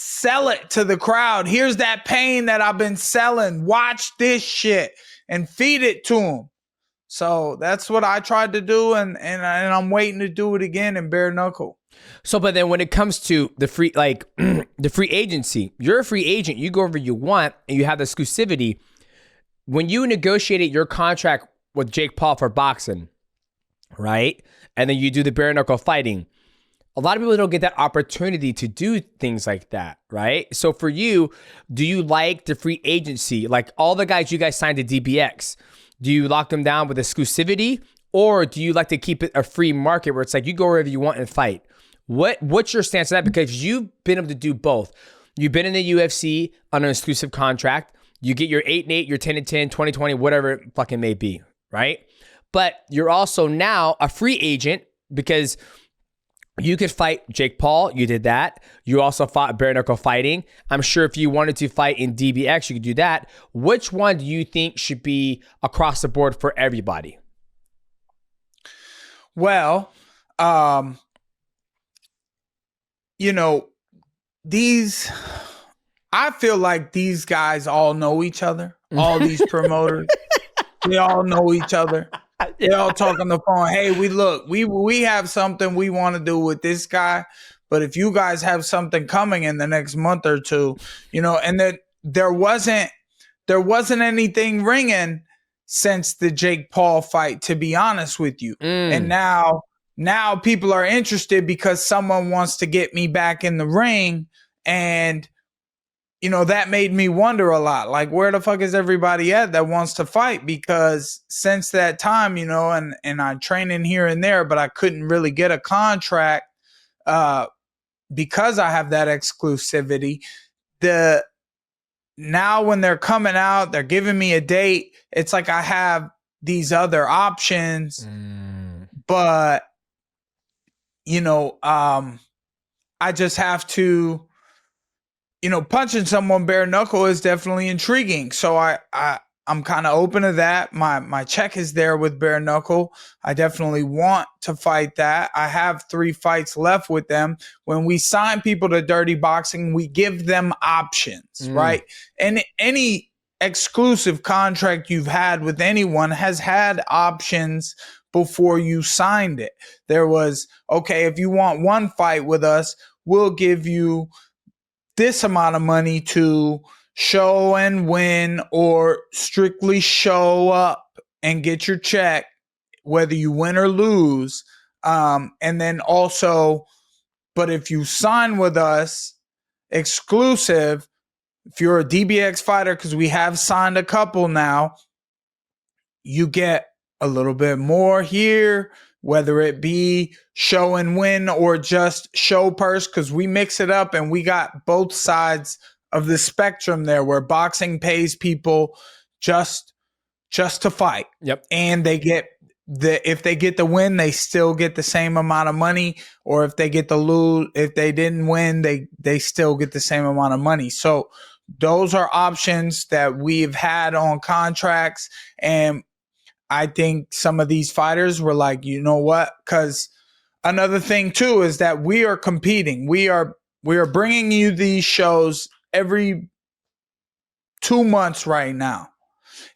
sell it to the crowd. Here's that pain that I've been selling. Watch this shit and feed it to them. So that's what I tried to do, and I'm waiting to do it again in bare knuckle. So, but then when it comes to the free, like the free agency, you're a free agent. You go wherever you want, and you have the exclusivity. When you negotiated your contract with Jake Paul for boxing, right, and then you do the bare knuckle fighting, a lot of people don't get that opportunity to do things like that, right? So for you, do you like the free agency? Like all the guys you guys signed to DBX, do you lock them down with exclusivity, or do you like to keep it a free market where it's like you go wherever you want and fight? What's your stance on that? Because you've been able to do both. You've been in the UFC on an exclusive contract. You get your 8-8, your 10-10, 20-20, whatever it fucking may be, right? But you're also now a free agent because you could fight Jake Paul. You did that. You also fought bare knuckle fighting. I'm sure if you wanted to fight in DBX, you could do that. Which one do you think should be across the board for everybody? Well, you know, I feel like these guys all know each other. All these promoters, they all know each other. They all talk on the phone. Hey, we have something we want to do with this guy, but if you guys have something coming in the next month or two, and then there wasn't anything ringing since the Jake Paul fight, to be honest with you. And now people are interested because someone wants to get me back in the ring, and that made me wonder a lot, like, where the fuck is everybody at that wants to fight? Because since that time, and I train in here and there, but I couldn't really get a contract because I have that exclusivity. Now when they're coming out, they're giving me a date. It's like I have these other options, but I just have to. Punching someone bare knuckle is definitely intriguing. So I'm kind of open to that. My check is there with bare knuckle. I definitely want to fight that. I have 3 fights left with them. When we sign people to Dirty Boxing, we give them options, right? And any exclusive contract you've had with anyone has had options before you signed it. There was, okay, if you want 1 fight with us, we'll give you this amount of money to show and win, or strictly show up and get your check, whether you win or lose. And then also, but if you sign with us exclusive, if you're a DBX fighter, because we have signed a couple now, you get a little bit more here, whether it be show and win or just show purse, because we mix it up and we got both sides of the spectrum there, where boxing pays people just to fight. Yep. And they get if they get the win, they still get the same amount of money, or if they get the lose, if they didn't win, they still get the same amount of money. So those are options that we've had on contracts, and I think some of these fighters were like, you know what? Because another thing too is that we are competing. We are bringing you these shows every 2 months right now.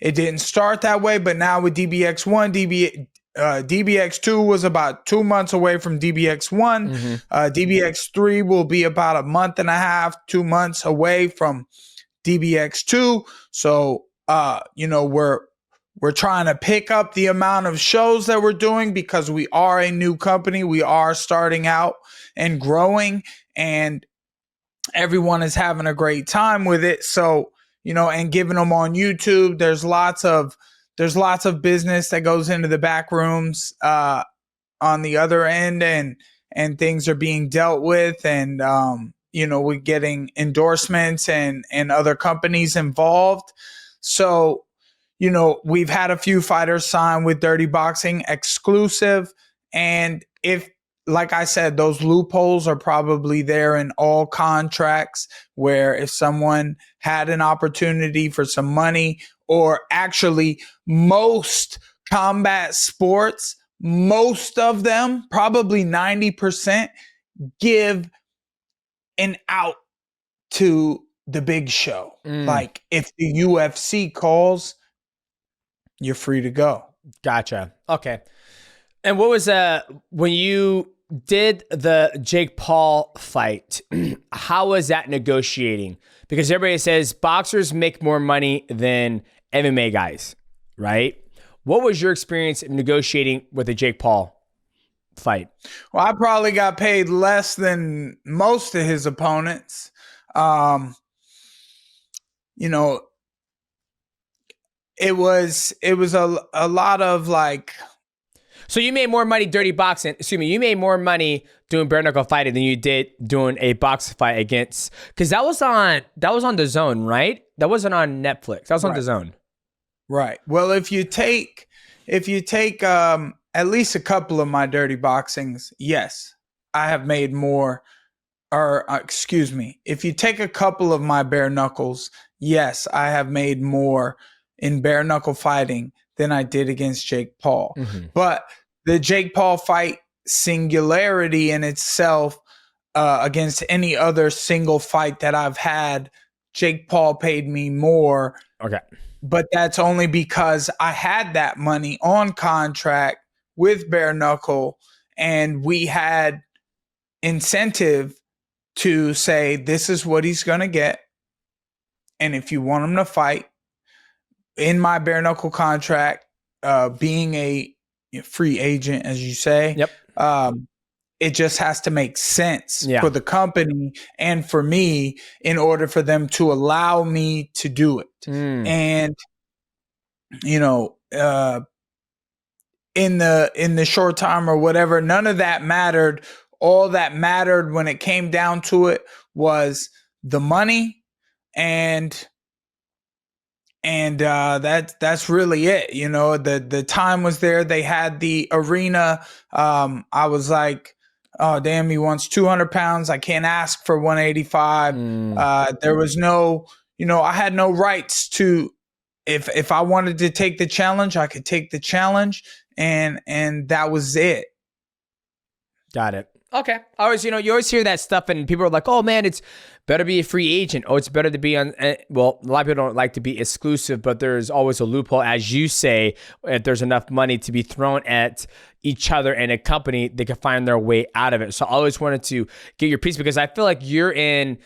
It didn't start that way, but now with DBX1, DBX2 was about 2 months away from DBX1. DBX3 will be about a month and a half, 2 months away from DBX2. So, we're trying to pick up the amount of shows that we're doing because we are a new company. We are starting out and growing, and everyone is having a great time with it. So, and giving them on YouTube, there's lots of business that goes into the back rooms on the other end, and things are being dealt with, and we're getting endorsements and other companies involved. So, we've had a few fighters sign with Dirty Boxing exclusive. And if, like I said, those loopholes are probably there in all contracts, where if someone had an opportunity for some money, or actually most combat sports, most of them, probably 90%, give an out to the big show. Like if the UFC calls, you're free to go. Gotcha. Okay. And what was when you did the Jake Paul fight, how was that negotiating? Because everybody says boxers make more money than MMA guys, right? What was your experience negotiating with the Jake Paul fight? Well, I probably got paid less than most of his opponents. You know, it was a lot of like. So you made more money dirty boxing. Excuse me, you made more money doing bare knuckle fighting than you did doing a box fight against, because that was on the Zone, right? That wasn't on Netflix. That was on the Zone. Right. Well, if you take at least a couple of my dirty boxings, yes, I have made more. Or excuse me, if you take a couple of my bare knuckles, yes, I have made more in bare knuckle fighting than I did against Jake Paul. Mm-hmm. But the Jake Paul fight singularity in itself, against any other single fight that I've had, Jake Paul paid me more. Okay. But that's only because I had that money on contract with bare knuckle, and we had incentive to say, this is what he's going to get. And if you want him to fight, in my bare knuckle contract, being a free agent, as you say, it just has to make sense for the company and for me in order for them to allow me to do it. And, you know, in the short time or whatever, none of that mattered. All that mattered when it came down to it was the money, and that's really it. You know, the time was there. They had the arena. I was like, oh damn, he wants 200 pounds. I can't ask for 185. There was no, you know, I had no rights to, if I wanted to take the challenge, I could take the challenge, and that was it. Got it. Okay. Always, you know, you always hear that stuff and people are like, oh man, it's better to be a free agent. Oh, it's better to be on, well, a lot of people don't like to be exclusive, but there's always a loophole. As you say, if there's enough money to be thrown at each other and a company, they can find their way out of it. So I always wanted to get your piece, because I feel like you're in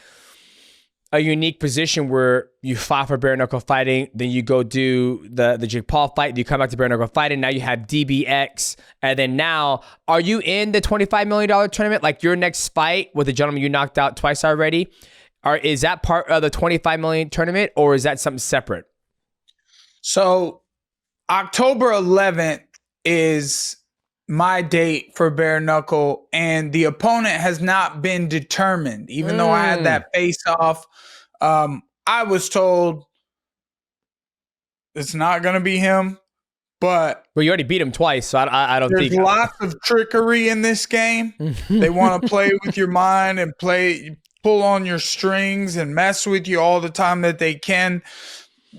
a unique position where you fought for bare knuckle fighting, then you go do the Jake Paul fight, you come back to bare knuckle fighting, now you have DBX, and then now, are you in the $25 million tournament? Like your next fight with the gentleman you knocked out twice already, is that part of the $25 million tournament, or is that something separate? So October 11th is my date for bare knuckle, and the opponent has not been determined. Even though I had that face off, I was told it's not going to be him. But well, you already beat him twice, so I don't think there's lots of trickery in this game. They want to play with your mind and pull on your strings and mess with you all the time that they can,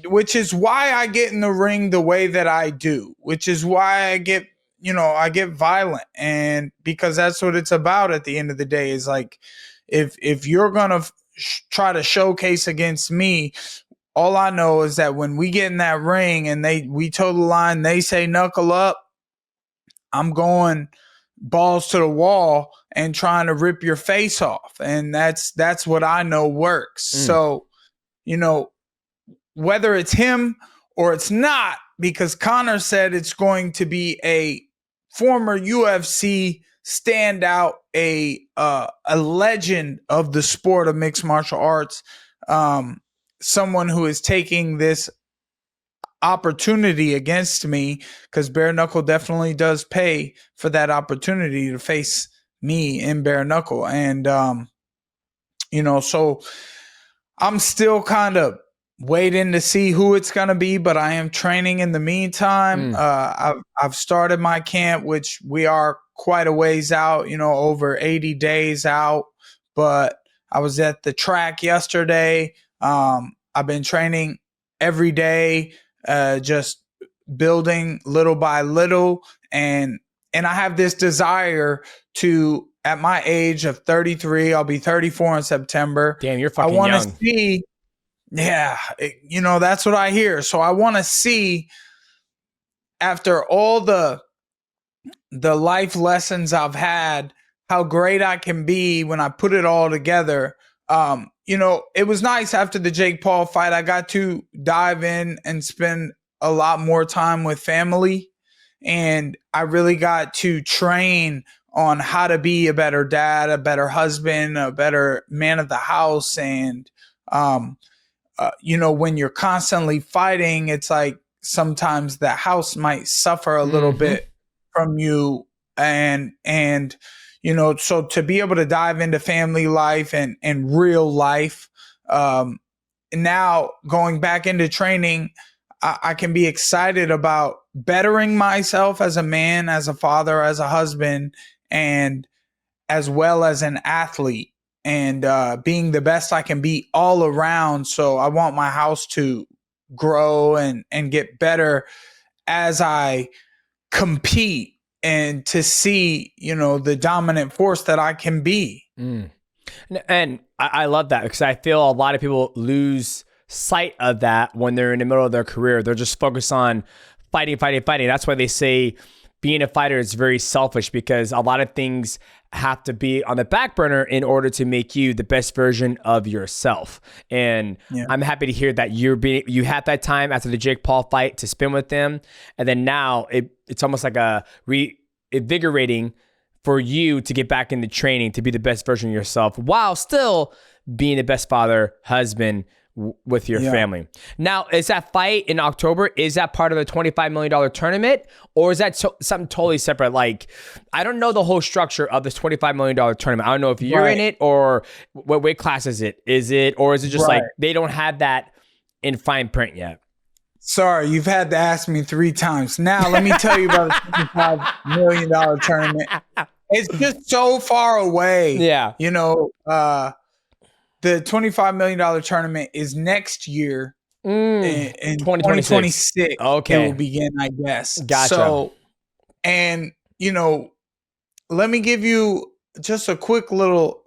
which is why I get in the ring the way that I do, which is why I get violent, and because that's what it's about at the end of the day, is like, if you're going to try to showcase against me, all I know is that when we get in that ring and we toe the line, they say knuckle up, I'm going balls to the wall and trying to rip your face off. And that's what I know works. So, you know, whether it's him or it's not, because Conor said it's going to be a former UFC standout, a legend of the sport of mixed martial arts, someone who is taking this opportunity against me, because bare knuckle definitely does pay for that opportunity to face me in bare knuckle. And, you know, so I'm still kind of waiting to see who it's going to be, but I am training in the meantime. I've started my camp, which we are quite a ways out, you know, over 80 days out, but I was at the track yesterday. I've been training every day, just building little by little. And I have this desire to, at my age of 33, I'll be 34 in September. Damn, you're fucking young. I want young. to see, you know, that's what I hear. So I want to see after all the life lessons I've had, how great I can be when I put it all together. It was nice after the Jake Paul fight. I got to dive in and spend a lot more time with family. And I really got to train on how to be a better dad, a better husband, a better man of the house. And, when you're constantly fighting, it's like sometimes the house might suffer a little bit from you. And so to be able to dive into family life and real life, now going back into training, I can be excited about bettering myself as a man, as a father, as a husband, and as well as an athlete, and being the best I can be all around. So I want my house to grow and get better as I compete, and to see, the dominant force that I can be. And I love that, because I feel a lot of people lose sight of that when they're in the middle of their career. They're just focused on fighting. That's why they say being a fighter is very selfish, because a lot of things have to be on the back burner in order to make you the best version of yourself. And I'm happy to hear that you had that time after the Jake Paul fight to spend with them, and then now it's almost like a reinvigorating for you to get back into training to be the best version of yourself, while still being the best father, husband with your family. Now, is that fight in October, is that part of the $25 million tournament, or is that something totally separate? Like, I don't know the whole structure of this $25 million tournament. I don't know if you're in it, or what weight class is it? Or is it just like they don't have that in fine print yet? Sorry, you've had to ask me 3 times. Now, let me tell you about the $25 million tournament. It's just so far away. Yeah. The $25 million tournament is next year in 2026. Okay. It will begin, I guess. Gotcha. So, and, let me give you just a quick little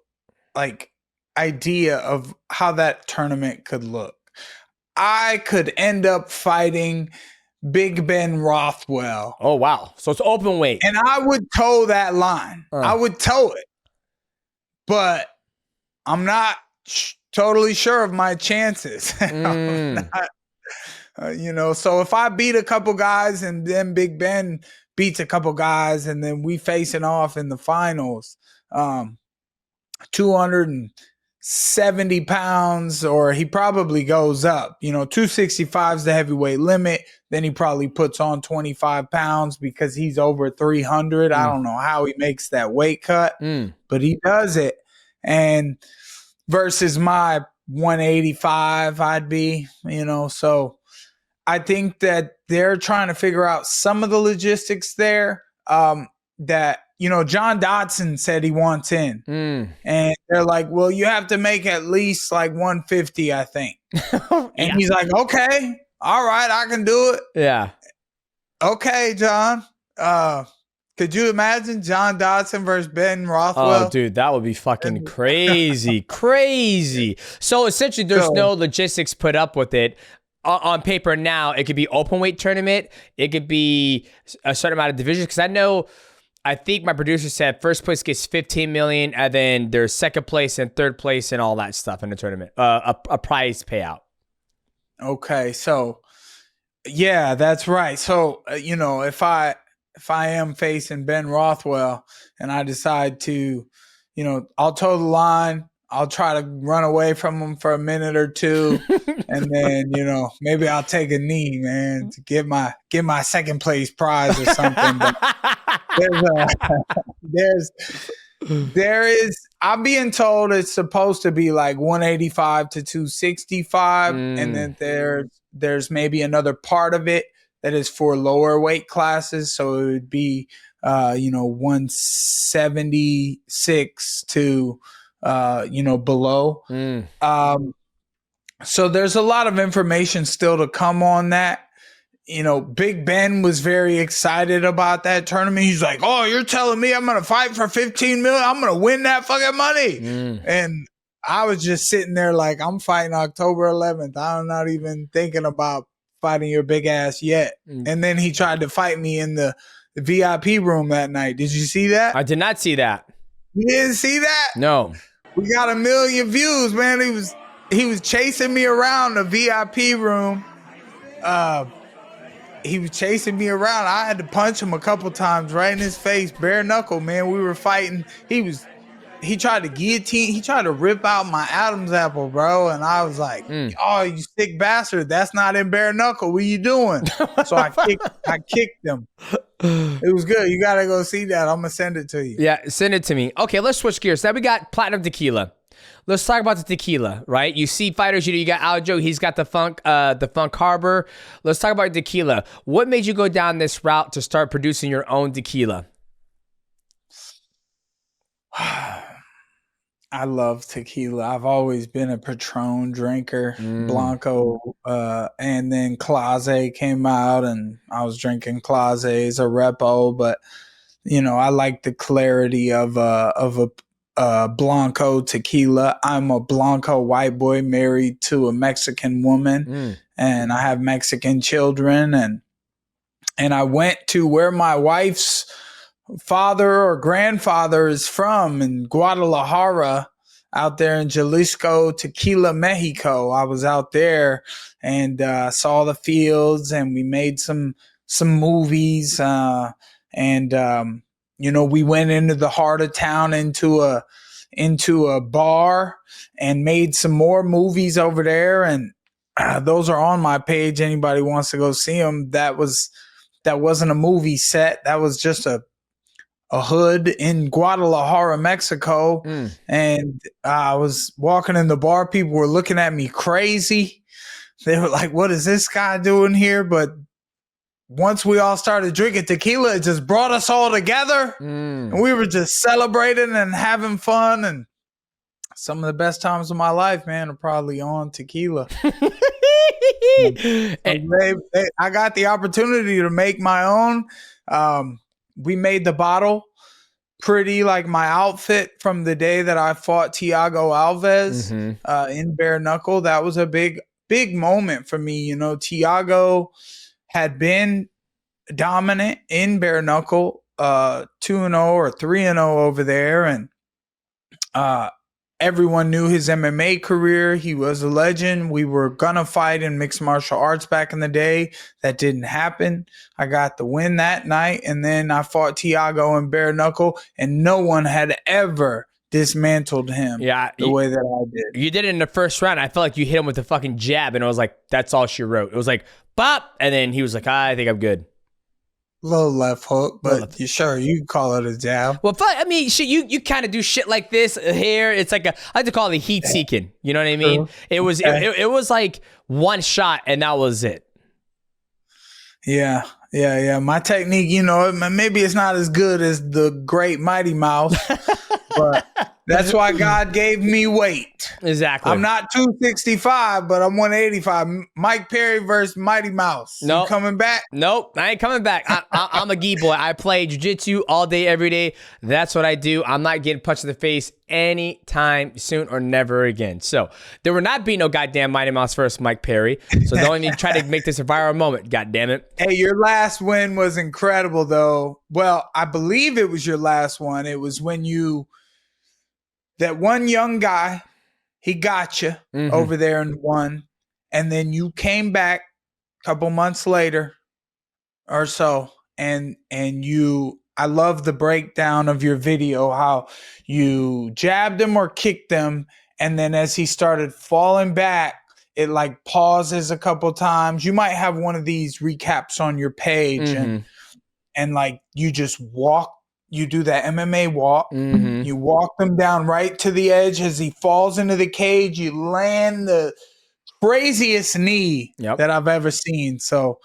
idea of how that tournament could look. I could end up fighting Big Ben Rothwell. Oh, wow. So it's open weight. And I would toe that line. I would toe it. But I'm not totally sure of my chances. So if I beat a couple guys and then Big Ben beats a couple guys and then we facing off in the finals, 270 pounds, or he probably goes up, 265 is the heavyweight limit. Then he probably puts on 25 pounds because he's over 300. I don't know how he makes that weight cut, but he does it. And versus my 185, I'd be, so I think that they're trying to figure out some of the logistics there, that, John Dodson said he wants in, and they're like, well, you have to make at least like 150, I think. And he's like, okay, all right, I can do it. Yeah. Okay, John. Could you imagine John Dodson versus Ben Rothwell? Oh, dude, that would be fucking crazy. Crazy. So essentially, there's no logistics put up with it. On paper now, it could be open weight tournament. It could be a certain amount of divisions. Because I think my producer said first place gets 15 million, and then there's second place and third place and all that stuff in the tournament. A prize payout. Okay, so yeah, that's right. So if I am facing Ben Rothwell and I decide to, I'll toe the line. I'll try to run away from him for a minute or two. And then, maybe I'll take a knee, man, to get my second place prize or something. But there is, I'm being told it's supposed to be like 185 to 265. And then there's maybe another part of it that is for lower weight classes. So it would be, 176 to, below. So there's a lot of information still to come on that. Big Ben was very excited about that tournament. He's like, oh, you're telling me I'm going to fight for 15 million? I'm going to win that fucking money. And I was just sitting there like, I'm fighting October 11th. I'm not even thinking about fighting your big ass yet. And then he tried to fight me in the VIP room that night. Did you see that? I did not see that. You didn't see that? No. We got 1 million views, man. He was chasing me around the VIP room. He was chasing me around. I had to punch him a couple times right in his face, bare knuckle, man. We were fighting. He tried to guillotine. He tried to rip out my Adam's apple, bro. And I was like, "Oh, you sick bastard! That's not in bare knuckle. What are you doing?" So I kicked him. It was good. You gotta go see that. I'm gonna send it to you. Yeah, send it to me. Okay, let's switch gears. Now we got Platinum Tequila. Let's talk about the tequila, right? You see fighters, you got Aljo, he's got the Funk Harbor. Let's talk about tequila. What made you go down this route to start producing your own tequila? I love tequila. I've always been a Patron drinker, Blanco, and then Clase came out, and I was drinking Clase, a Repo, but I like the clarity of a Blanco tequila. I'm a Blanco white boy married to a Mexican woman, and I have Mexican children, and I went to where my wife's father or grandfather is from in Guadalajara, out there in Jalisco, Tequila, Mexico. I was out there and saw the fields, and we made some movies, and we went into the heart of town into a bar and made some more movies over there, and those are on my page. Anybody wants to go see them. That wasn't a movie set. That was just a hood in Guadalajara, Mexico. And I was walking in the bar. People were looking at me crazy. They were like, "What is this guy doing here?" But once we all started drinking tequila, it just brought us all together. And we were just celebrating and having fun. And some of the best times of my life, man, are probably on tequila. I got the opportunity to make my own. We made the bottle pretty like my outfit from the day that I fought Thiago Alves in bare knuckle. That was a big moment for me. Thiago had been dominant in bare knuckle, 2-0 or 3-0 over there, and everyone knew his MMA career. He was a legend. We were gonna fight in mixed martial arts back in the day. That didn't happen. I got the win that night, and then I fought Thiago in bare knuckle, and no one had ever dismantled him the way that I did. You did it in the first round. I felt like you hit him with a fucking jab, and I was like, that's all she wrote. It was like, bop, and then he was like, I think I'm good. Little left hook, but you can call it a jab. Well, I mean, shit, you kind of do shit like this here. It's like I like to call it heat seeking. You know what I mean? It was it was like one shot, and that was it. Yeah. My technique, maybe it's not as good as the great Mighty Mouse, but that's why God gave me weight. Exactly. I'm not 265, but I'm 185. Mike Perry versus Mighty Mouse. Nope. You coming back? Nope, I ain't coming back. I'm a gi boy. I play jiu-jitsu all day, every day. That's what I do. I'm not getting punched in the face anytime soon or never again. So there will not be no goddamn Mighty Mouse versus Mike Perry. So don't even try to make this a viral moment. God damn it. Hey, your last win was incredible, though. Well, I believe it was your last one. It was when that one young guy, he got you over there and won. And then you came back a couple months later or so. And I love the breakdown of your video, how you jabbed him or kicked him. And then as he started falling back, it like pauses a couple times. You might have one of these recaps on your page and like you just walk. You do that MMA walk. You walk them down right to the edge as he falls into the cage. You land the craziest knee that I've ever seen. So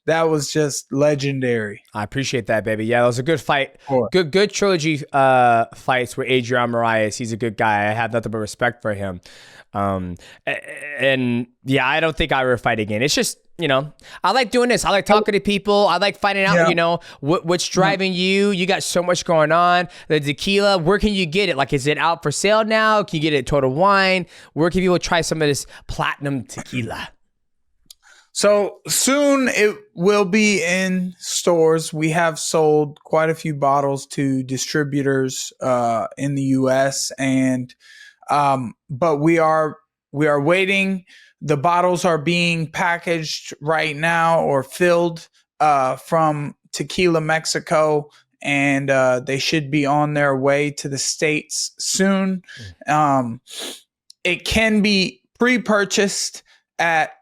that was just legendary. I appreciate that, baby. Yeah, that was a good fight. Good trilogy fights with Adrian Moraes. He's a good guy. I have nothing but respect for him. And yeah, I don't think I ever fight again. It's just, I like doing this. I like talking to people. I like finding out, what's driving you. You got so much going on. The tequila, where can you get it? Like, is it out for sale now? Can you get it at Total Wine? Where can people try some of this platinum tequila? So soon it will be in stores. We have sold quite a few bottles to distributors in the US, and but we are waiting. The bottles are being packaged right now or filled from Tequila, Mexico, and they should be on their way to the States soon. It can be pre-purchased at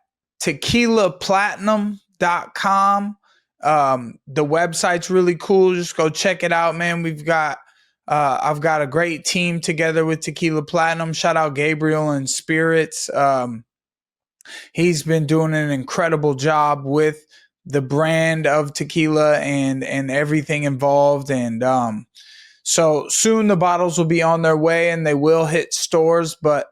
tequilaplatinum.com. The website's really cool. Just go check it out, man. I've got a great team together with Tequila Platinum. Shout out Gabriel and Spirits. He's been doing an incredible job with the brand of tequila and everything involved. And so soon the bottles will be on their way and they will hit stores, but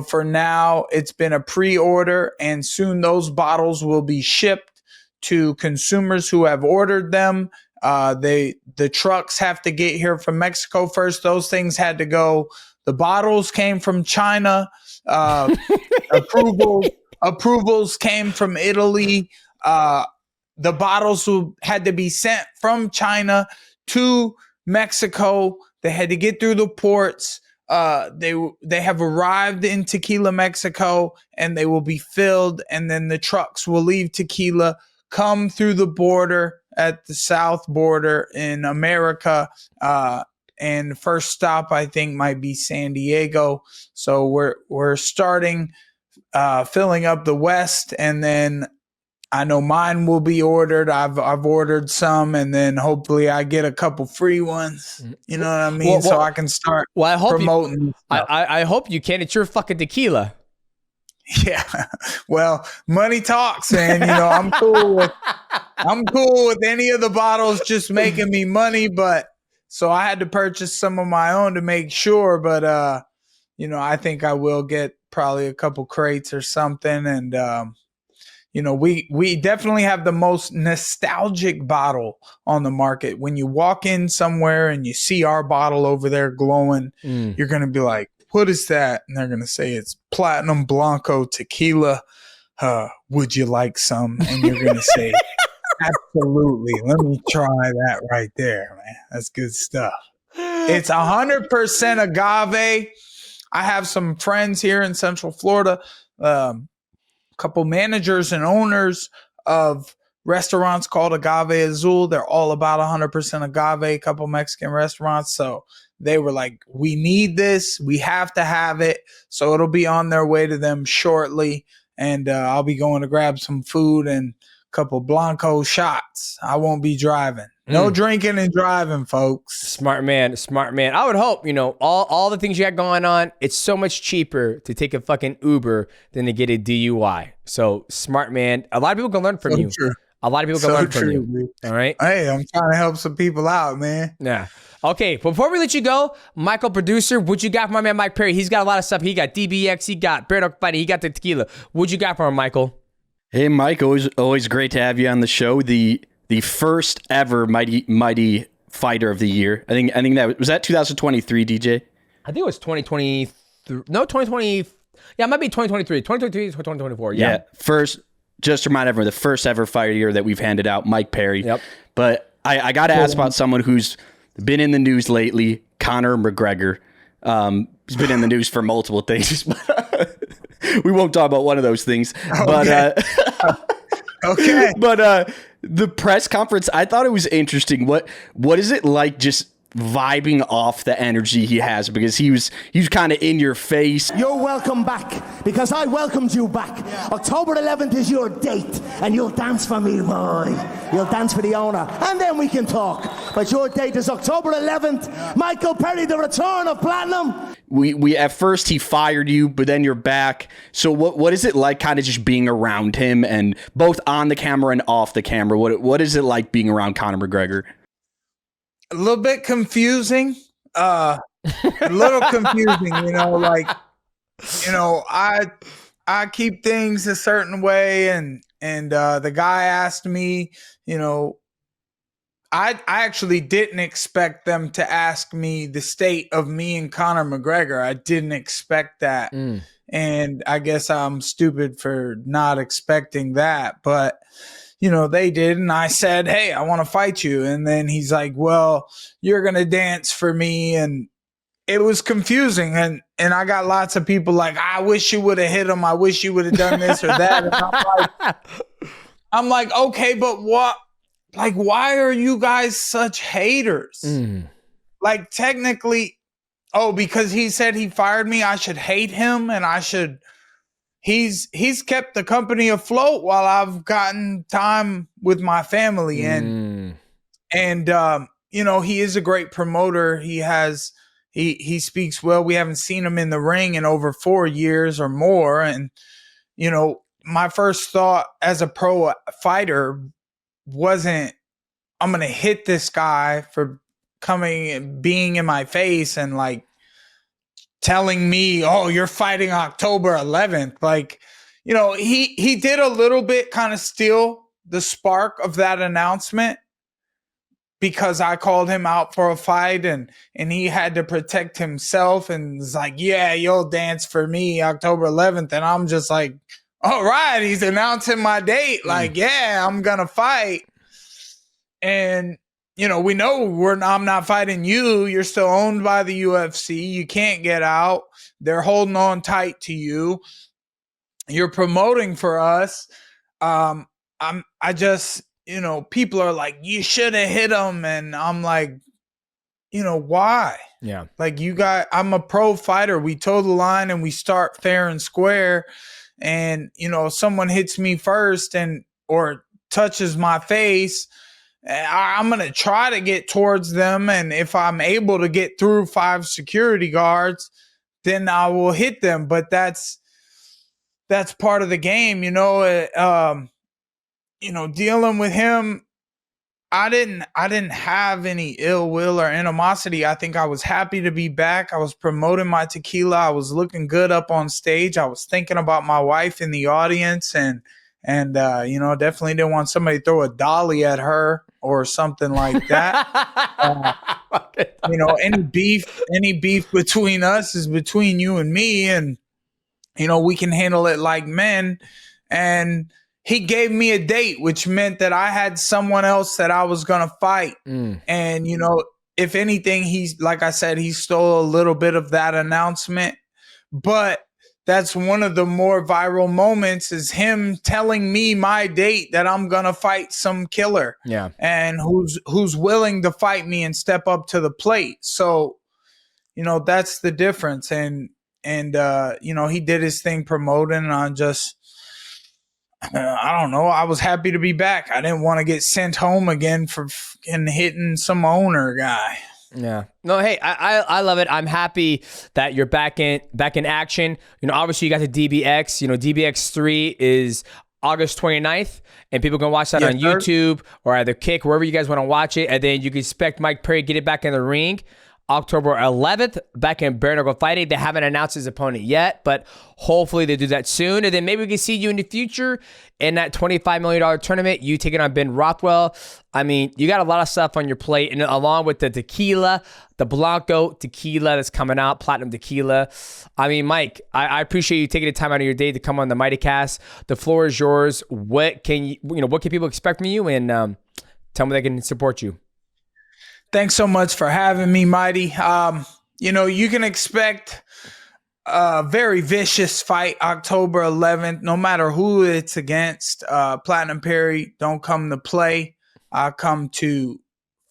for now it's been a pre-order, and soon those bottles will be shipped to consumers who have ordered them. The trucks have to get here from Mexico first. Those things had to go. The bottles came from China. Approvals came from Italy. The bottles had to be sent from China to Mexico. They had to get through the ports. They have arrived in Tequila, Mexico, and they will be filled. And then the trucks will leave Tequila, come through the border at the south border in America. And first stop, I think, might be San Diego. So we're starting filling up the West, and then I know mine will be ordered. I've ordered some, and then hopefully I get a couple free ones. You know what I mean? So I can start promoting. I hope you can. It's your fucking tequila. Yeah. Well, money talks, man. You know, I'm cool with any of the bottles just making me money, but so I had to purchase some of my own to make sure. But you know, I think I will get probably a couple crates or something, and you know, we definitely have the most nostalgic bottle on the market. When you walk in somewhere and you see our bottle over there glowing, you're going to be like, what is that? And they're going to say it's Platinum Blanco Tequila. Would you like some? And you're going to say, absolutely. Let me try that right there, man. That's good stuff. It's 100% agave. I have some friends here in Central Florida, couple managers and owners of restaurants called Agave Azul. They're all about 100% agave, a couple Mexican restaurants. So they were like, we need this. We have to have it. So it'll be on their way to them shortly. And I'll be going to grab some food and a couple Blanco shots. I won't be driving. No drinking and driving, folks. Smart man. I would hope, you know, all the things you got going on, it's so much cheaper to take a fucking Uber than to get a DUI. So smart man. A lot of people can learn from you. True. A lot of people can learn from you. Dude. All right. Hey, I'm trying to help some people out, man. Yeah. Okay. Before we let you go, Michael, producer, what you got for my man Mike Perry? He's got a lot of stuff. He got DBX. He got Bear Dog Fighting. He got the tequila. What you got for him, Michael? Hey, Mike. Always great to have you on the show. The first ever mighty fighter of the year. I think that was that 2023, DJ. I think it was 2023. No, 2020. Yeah, it might be 2023. 2023 is 2024. Yeah. First, just to remind everyone, the first ever fighter year that we've handed out, Mike Perry. Yep. But I got to ask about someone who's been in the news lately, Conor McGREGOR. He's been in the news for multiple things. We won't talk about one of those things. Okay. But okay. But the press conference, I thought it was interesting. What is it like just vibing off the energy he has? Because he was kind of in your face. You're welcome back, because I welcomed you back. October 11th is your date, and you'll dance for me, boy. You'll dance for the owner, and then we can talk. But your date is October 11th. Michael Perry, the return of Platinum. We at first he fired you, but then you're back. So what is it like kind of just being around him, and both on the camera and off the camera? What is it like being around Conor McGREGOR? A little bit confusing. A little confusing, you know, like, you know, I keep things a certain way, and the guy asked me, you know, I actually didn't expect them to ask me the state of me and Conor McGREGOR. I didn't expect that. And I guess I'm stupid for not expecting that. But, they did. And I said, hey, I want to fight you. And then he's like, well, you're going to dance for me. And it was confusing. And I got lots of people like, I wish you would have hit him. I wish you would have done this or that. And I'm like, okay, but what? Like, why are you guys such haters? Like, technically, because he said he fired me, I should hate him, and he's kept the company afloat while I've gotten time with my family. And he is a great promoter. He speaks well. We haven't seen him in the ring in over 4 years or more. And, my first thought as a pro fighter wasn't, I'm going to hit this guy for coming and being in my face and like telling me, oh, you're fighting October 11th. Like, he did a little bit kind of steal the spark of that announcement because I called him out for a fight and he had to protect himself and was like, yeah, you'll dance for me October 11th. And I'm just like, all right, he's announcing my date. Like, yeah, I'm going to fight. And, we know I'm not fighting you. You're still owned by the UFC. You can't get out. They're holding on tight to you. You're promoting for us. People are like, you should have hit him. And I'm like, why? Yeah. Like I'm a pro fighter. We toe the line and we start fair and square. And, someone hits me first or touches my face, I'm going to try to get towards them. And if I'm able to get through 5 security guards, then I will hit them. But that's part of the game, dealing with him. I didn't have any ill will or animosity. I think I was happy to be back. I was promoting my tequila. I was looking good up on stage. I was thinking about my wife in the audience and definitely didn't want somebody to throw a dolly at her or something like that. Any beef between us is between you and me, and we can handle it like men. And he gave me a date, which meant that I had someone else that I was going to fight. And, if anything, like I said, he stole a little bit of that announcement, but that's one of the more viral moments is him telling me my date that I'm going to fight some killer. Yeah. And who's willing to fight me and step up to the plate. So, that's the difference. And he did his thing promoting, and I don't know. I was happy to be back. I didn't want to get sent home again for hitting some owner guy. Yeah. No, hey, I love it. I'm happy that you're back in action. Obviously you got the DBX. DBX 3 is August 29th, and people can watch that on YouTube or either Kick, wherever you guys want to watch it. And then you can expect Mike Perry get it back in the ring October 11th, back in bare knuckle fighting. They haven't announced his opponent yet, but hopefully they do that soon. And then maybe we can see you in the future in that $25 million tournament, you taking on Ben Rothwell. I mean, you got a lot of stuff on your plate, and along with the tequila, the Blanco tequila that's coming out, platinum tequila. I mean, Mike, I appreciate you taking the time out of your day to come on the MightyCast. The floor is yours. What can people expect from you? And tell me they can support you. Thanks so much for having me, Mighty. You can expect a very vicious fight October 11th, no matter who it's against. Platinum Perry don't come to play. I come to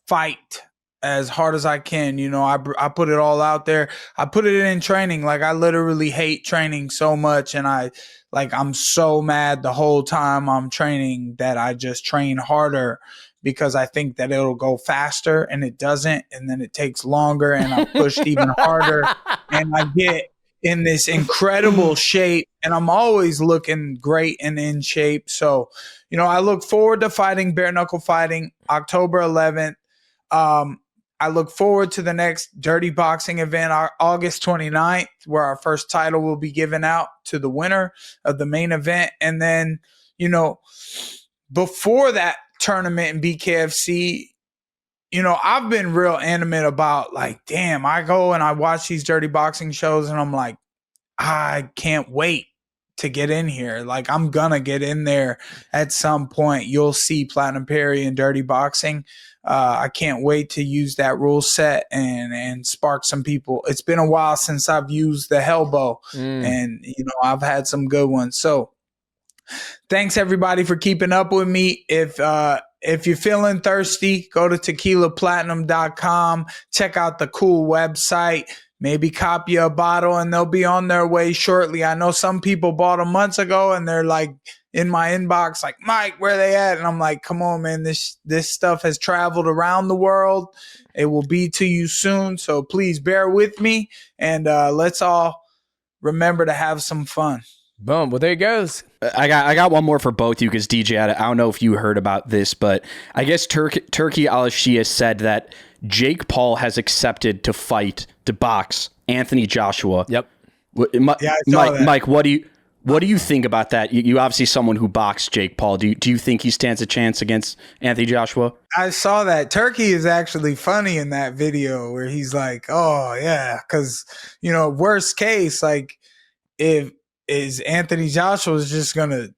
fight as hard as I can. I put it all out there. I put it in training. Like, I literally hate training so much, and I'm so mad the whole time I'm training that I just train harder, because I think that it'll go faster, and it doesn't. And then it takes longer, and I'm pushed even harder, and I get in this incredible shape, and I'm always looking great and in shape. So, I look forward to fighting bare knuckle fighting October 11th. I look forward to the next Dirty Boxing event, August 29th, where our first title will be given out to the winner of the main event. And then, before that tournament in BKFC, I've been real animate about, like, damn, I go and I watch these Dirty Boxing shows, and I'm like, I can't wait to get in here. Like, I'm gonna get in there at some point. You'll see Platinum Perry and Dirty Boxing. I can't wait to use that rule set and spark some people. It's been a while since I've used the Hellbow, and I've had some good ones. So thanks everybody for keeping up with me. If you're feeling thirsty, go to tequilaplatinum.com, check out the cool website. Maybe copy a bottle and they'll be on their way shortly. I know some people bought them months ago and they're like in my inbox like, Mike, where they at? And I'm like, come on, man, this stuff has traveled around the world. It will be to you soon. So please bear with me and let's all remember to have some fun. Boom. Well, there it goes. I got one more for both you because DJ, I don't know if you heard about this, but I guess Turkey Al-Shia said that Jake Paul has accepted to box Anthony Joshua. Yep. Mike, what do you think about that? You obviously someone who boxed Jake Paul. Do you think he stands a chance against Anthony Joshua? I saw that. Turkey is actually funny in that video where he's like, oh yeah, because worst case, like is Anthony Joshua is just gonna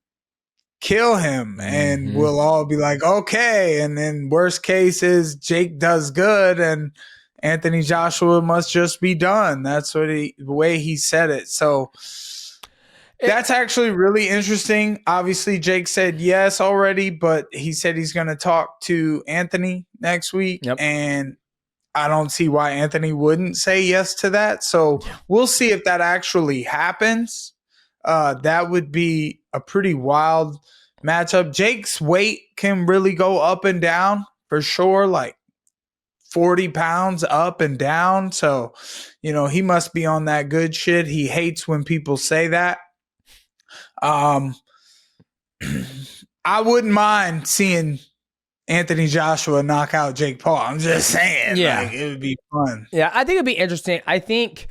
kill him and we'll all be like, okay. And then worst case is Jake does good and Anthony Joshua must just be done. That's the way he said it. So that's actually really interesting. Obviously, Jake said yes already, but he said he's going to talk to Anthony next week. Yep. And I don't see why Anthony wouldn't say yes to that. So we'll see if that actually happens. That would be a pretty wild matchup. Jake's weight can really go up and down for sure, like 40 pounds up and down. So, he must be on that good shit. He hates when people say that. I wouldn't mind seeing Anthony Joshua knock out Jake Paul. I'm just saying. Yeah. Like, it would be fun. Yeah, I think it'd be interesting. I think,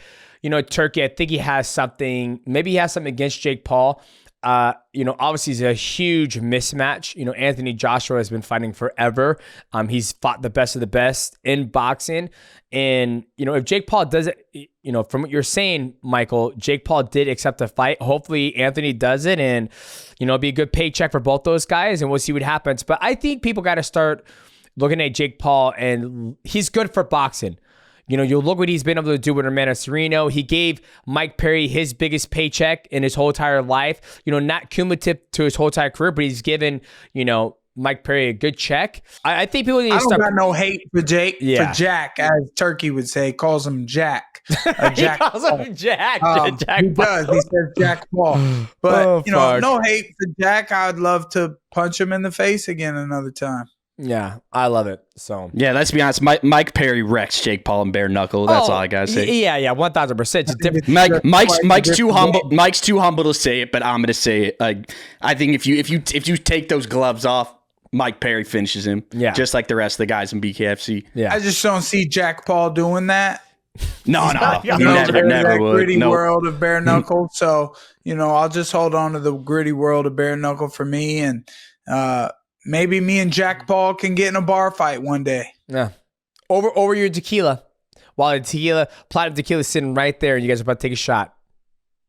Turkey, I think he has something, maybe he has something against Jake Paul. Obviously he's a huge mismatch. Anthony Joshua has been fighting forever. He's fought the best of the best in boxing. And, if Jake Paul does it, from what you're saying, Michael, Jake Paul did accept the fight. Hopefully Anthony does it and, it'll be a good paycheck for both those guys and we'll see what happens. But I think people got to start looking at Jake Paul and he's good for boxing. You'll look what he's been able to do with Hermano Sereno. He gave Mike Perry his biggest paycheck in his whole entire life. Not cumulative to his whole entire career, but he's given, Mike Perry a good check. I think people need to start. I don't got no hate for Jake, Yeah. for Jack, as Turkey would say. Calls him Jack. Jack he calls him Jack. Jack he does. He says Jack Paul. But, no hate for Jack. I'd love to punch him in the face again another time. Yeah, I love it. So Yeah, let's be honest. Mike Perry wrecks Jake Paul and bare knuckle. That's all I gotta say. Yeah, 1,000%. Mike's too humble. Mike's too humble to say it, but I'm gonna say it. I think if you take those gloves off, Mike Perry finishes him. Yeah, just like the rest of the guys in BKFC. Yeah, I just don't see Jack Paul doing that. No, he never that would. Gritty world of bare knuckle. So I'll just hold on to the gritty world of bare knuckle for me, and maybe me and Jack Paul can get in a bar fight one day. Yeah. Over your tequila. While the platinum tequila is sitting right there and you guys are about to take a shot.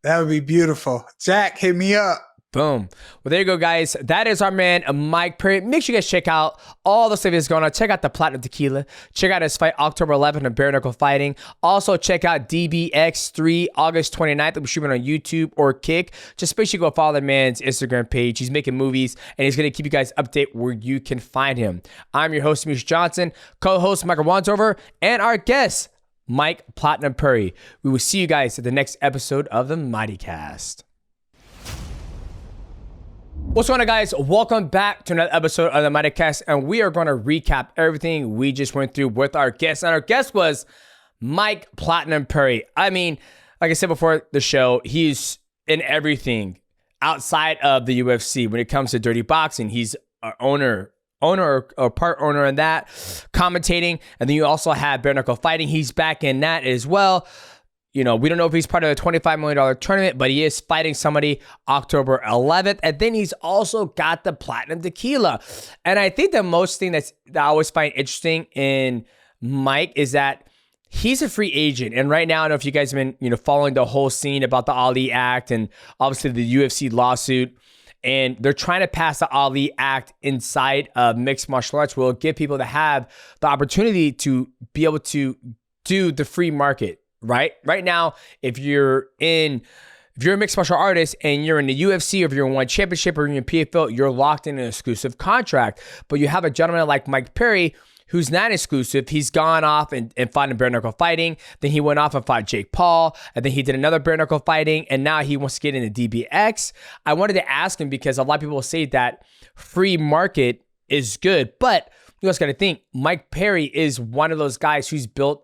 That would be beautiful. Jack, hit me up. Boom. Well, there you go, guys. That is our man, Mike Perry. Make sure you guys check out all the stuff that's going on. Check out the Platinum Tequila. Check out his fight October 11th on Bare Knuckle Fighting. Also, check out DBX3 August 29th. We'll be streaming on YouTube or Kick. Just make sure you go follow the man's Instagram page. He's making movies, and he's going to keep you guys updated where you can find him. I'm your host, Demetrious Johnson, co-host Michael Wantover, and our guest, Mike Platinum Perry. We will see you guys at the next episode of the MightyCast. What's going on, guys? Welcome back to another episode of the MightyCast, and we are going to recap everything we just went through with our guest. And our guest was Mike Platinum Perry. I mean, like I said before the show, he's in everything outside of the UFC. When it comes to dirty boxing, he's our owner or part owner in that, commentating, and then you also have Bare Knuckle Fighting. He's back in that as well. We don't know if he's part of the $25 million tournament, but he is fighting somebody October 11th. And then he's also got the Platinum Tequila. And I think the most thing that I always find interesting in Mike is that he's a free agent. And right now, I don't know if you guys have been, following the whole scene about the Ali Act and obviously the UFC lawsuit. And they're trying to pass the Ali Act inside of mixed martial arts, will give people to have the opportunity to be able to do the free market, right? Right now, if you're a mixed martial artist and you're in the UFC, or if you're in one championship or you're in PFL, you're locked in an exclusive contract. But you have a gentleman like Mike Perry, who's not exclusive. He's gone off and fought in bare knuckle fighting. Then he went off and fought Jake Paul. And then he did another bare knuckle fighting. And now he wants to get into DBX. I wanted to ask him because a lot of people say that free market is good. But you also got to think, Mike Perry is one of those guys who's built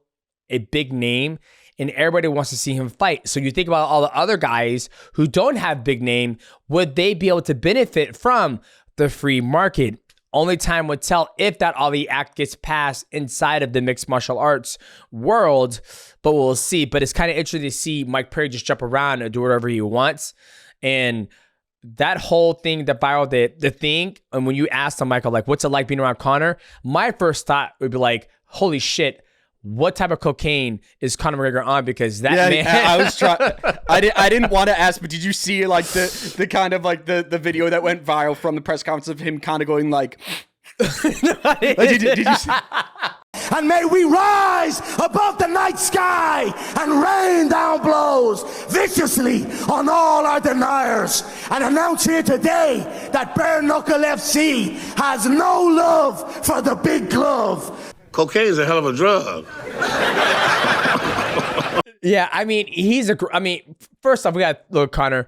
a big name and everybody wants to see him fight. So you think about all the other guys who don't have big name, would they be able to benefit from the free market? Only time would tell if that Ali Act gets passed inside of the mixed martial arts world, but we'll see. But it's kind of interesting to see Mike Perry just jump around and do whatever he wants. And that whole thing, the viral, the thing, and when you asked him, Michael, like, what's it like being around Conor? My first thought would be like, holy shit, what type of cocaine is Conor McGregor on? Because that man, I was trying. I didn't want to ask, but did you see like the kind of like the video that went viral from the press conference of him kind of going like? Did you see? And may we rise above the night sky and rain down blows viciously on all our deniers. And announce here today that Bare Knuckle FC has no love for the big glove. Cocaine is a hell of a drug. Yeah, I mean, first off, we got look, Conor.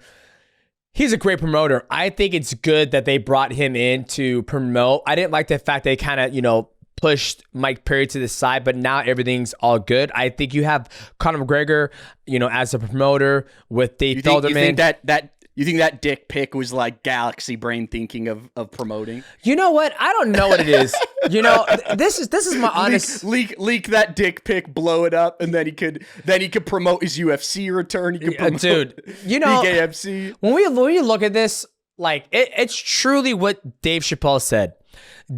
He's a great promoter. I think it's good that they brought him in to promote. I didn't like the fact they kind of, pushed Mike Perry to the side, but now everything's all good. I think you have Conor McGregor, as a promoter with Dave Felderman. You think that dick pic was like galaxy brain thinking of promoting? You know what? I don't know what it is. This is my honest leak that dick pic, blow it up, and then he could promote his UFC return. He could promote BKFC. When we look at this, like it's truly what Dave Chappelle said.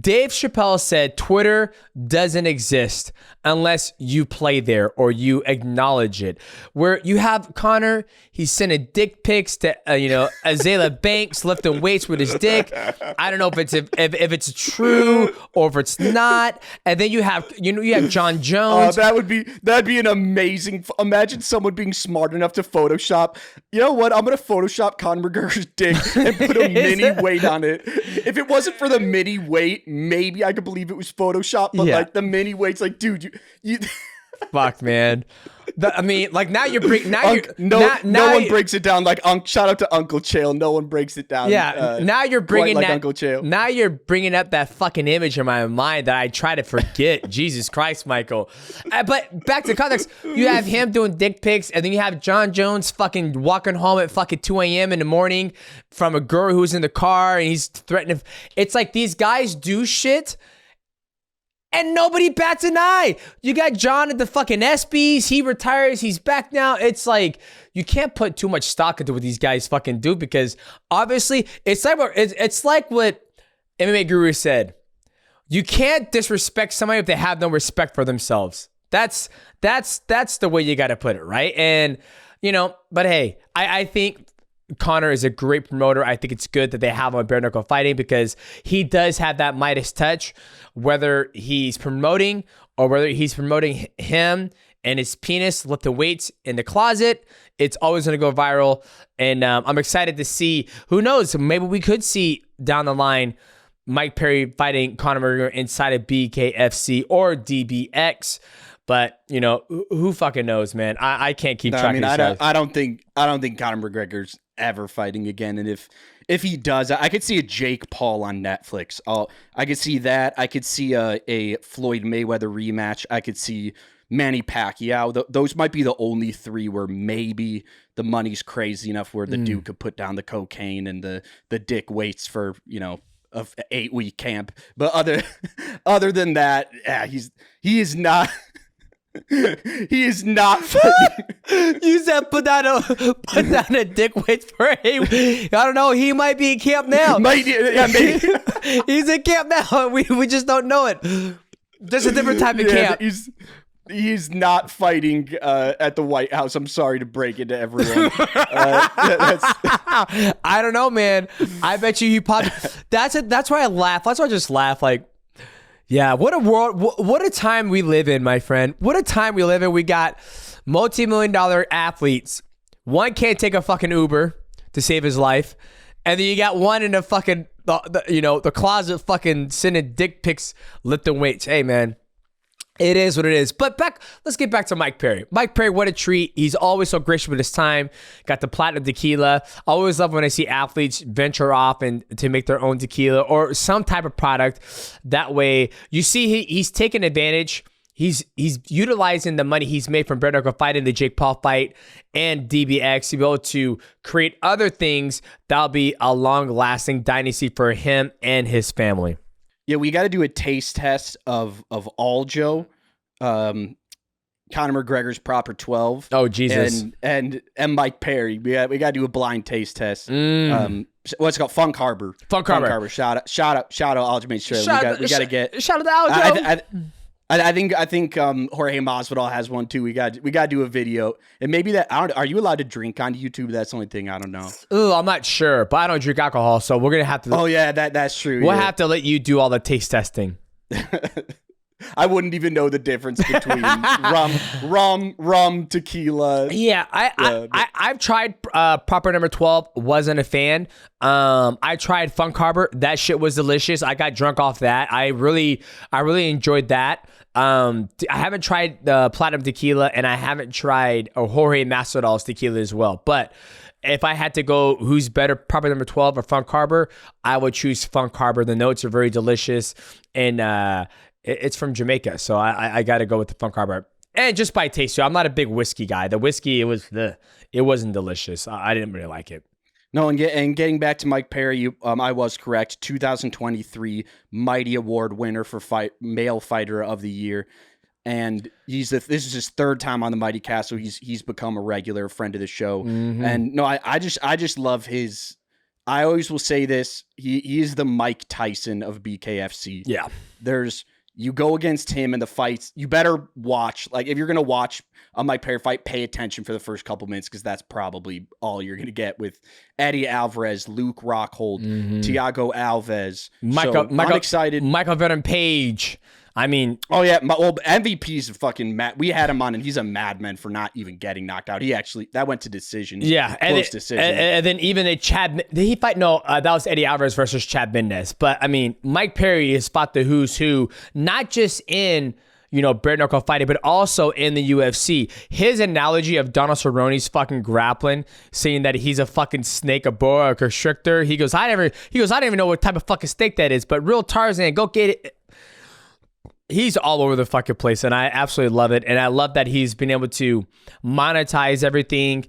Dave Chappelle said Twitter doesn't exist unless you play there or you acknowledge it. Where you have Conor, he's sending dick pics to Azalea Banks lifting weights with his dick. I don't know if it's true or if it's not. And then you have John Jones. That'd be an amazing. Imagine someone being smart enough to Photoshop. You know what? I'm gonna Photoshop Conor McGregor's dick and put a mini weight on it. If it wasn't for the mini weight, maybe I could believe it was Photoshop. But like the mini weight's like, dude, you fuck, man. Now you're bringing no one breaks it down like shout out to Uncle Chael. No one breaks it down. Yeah, now you're bringing like that. Uncle Chael. Now you're bringing up that fucking image in my mind that I try to forget. Jesus Christ, Michael. But back to the context, you have him doing dick pics, and then you have John Jones fucking walking home at fucking 2 a.m. in the morning from a girl who's in the car, and he's threatening. It's like these guys do shit. And nobody bats an eye. You got John at the fucking ESPYs. He retires. He's back now. It's like you can't put too much stock into what these guys fucking do because obviously it's like what MMA Guru said. You can't disrespect somebody if they have no respect for themselves. That's the way you got to put it, right? And but hey, I think Conor is a great promoter. I think it's good that they have him on bare knuckle fighting because he does have that Midas touch, whether he's promoting or whether he's promoting him and his penis, lift the weights in the closet. It's always going to go viral. And I'm excited to see, who knows, maybe we could see down the line Mike Perry fighting Conor McGregor inside of BKFC or DBX. But who fucking knows, man? I can't keep track of these guys. I don't think Conor McGregor's ever fighting again. And if he does, I could see a Jake Paul on Netflix. I could see that. I could see a Floyd Mayweather rematch. I could see Manny Pacquiao. Those might be the only three where maybe the money's crazy enough where the dude could put down the cocaine and the dick weights for a 8-week camp. But other than that, yeah, he is not. He is not fighting. You said put down a dick weight for I don't know. He might be in camp now. Maybe. He's in camp now. We just don't know it. Just a different type of camp. He's not fighting at the White House. I'm sorry to break it to everyone. I don't know, man. I bet you he probably. That's why I laugh. That's why I just laugh. Like, yeah, what a world, what a time we live in, my friend. What a time we live in. We got multi-million-dollar athletes. One can't take a fucking Uber to save his life, and then you got one in the fucking the closet fucking sending dick pics, lifting weights. Hey, man. It is what it is. But let's get back to Mike Perry. Mike Perry, what a treat. He's always so gracious with his time. Got the platinum tequila. I always love when I see athletes venture off and to make their own tequila or some type of product. That way, you see he's taking advantage. He's utilizing the money he's made from bare knuckle fighting, the Jake Paul fight, and DBX to be able to create other things that'll be a long-lasting dynasty for him and his family. Yeah, we got to do a taste test of Aljo, Conor McGregor's proper 12. Oh, Jesus. And Mike Perry. We got to do a blind taste test. What's it called? Funk Harbor. Funk Harbor. Shout out Aljo made sure. We got to get. Shout out to Aljo. I think Jorge Masvidal has one too. We got to do a video, and maybe that. Are you allowed to drink on YouTube? That's the only thing I don't know. Ooh, I'm not sure, but I don't drink alcohol, so we're gonna have to. Oh yeah, that's true. We'll have to let you do all the taste testing. I wouldn't even know the difference between rum, tequila. Yeah, I've tried proper number 12. Wasn't a fan. I tried Funk Harbor. That shit was delicious. I got drunk off that. I really enjoyed that. I haven't tried the platinum tequila, and I haven't tried Jorge Masvidal's tequila as well. But if I had to go, who's better, proper number 12 or Funk Harbor, I would choose Funk Harbor. The notes are very delicious, and it's from Jamaica, so I got to go with the Funk Harbor. And just by taste, too, I'm not a big whiskey guy. The whiskey, it wasn't delicious. I didn't really like it. No, and getting back to Mike Perry, I was correct. 2023 Mighty Award winner for male fighter of the year, and this is his third time on the MightyCast, so he's become a regular friend of the show. Mm-hmm. And no, I just love his. I always will say this: he is the Mike Tyson of BKFC. Yeah, you go against him in the fights, you better watch. Like, if you're going to watch a Mike Perry fight, pay attention for the first couple minutes, because that's probably all you're going to get with Eddie Alvarez, Luke Rockhold, Thiago Alves. I'm excited. Michael Venom Page. I mean, oh yeah, MVP's fucking mad. We had him on, and he's a madman for not even getting knocked out. That went to decision. Yeah, close decision. And then even did he fight? No, that was Eddie Alvarez versus Chad Mendez. But I mean, Mike Perry has fought the who's who, not just in bare knuckle fighting, but also in the UFC. His analogy of Donald Cerrone's fucking grappling, saying that he's a fucking snake, a boa, a constrictor. He goes, I don't even know what type of fucking snake that is, but real Tarzan, go get it. He's all over the fucking place, and I absolutely love it. And I love that he's been able to monetize everything.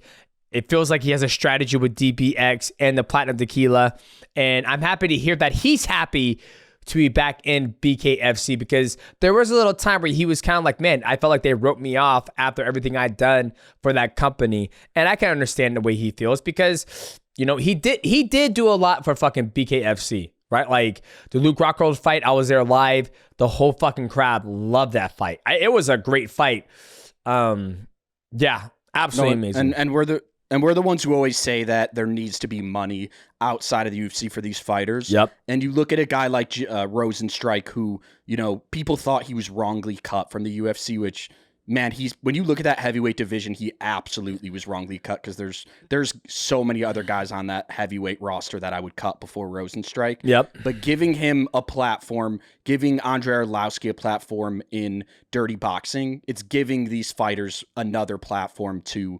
It feels like he has a strategy with DBX and the Platinum Tequila. And I'm happy to hear that he's happy to be back in BKFC, because there was a little time where he was kind of like, man, I felt like they wrote me off after everything I'd done for that company. And I can understand the way he feels, because, he did do a lot for fucking BKFC. Right? Like the Luke Rockhold fight, I was there live. The whole fucking crowd loved that fight. It was a great fight. Yeah, absolutely amazing. And we're the ones who always say that there needs to be money outside of the UFC for these fighters. Yep. And you look at a guy like Rosenstrike, who, people thought he was wrongly cut from the UFC, which, man, when you look at that heavyweight division, he absolutely was wrongly cut, because there's so many other guys on that heavyweight roster that I would cut before Rosenstrike. Yep. But giving him a platform, giving Andrei Arlovski a platform in dirty boxing, it's giving these fighters another platform to,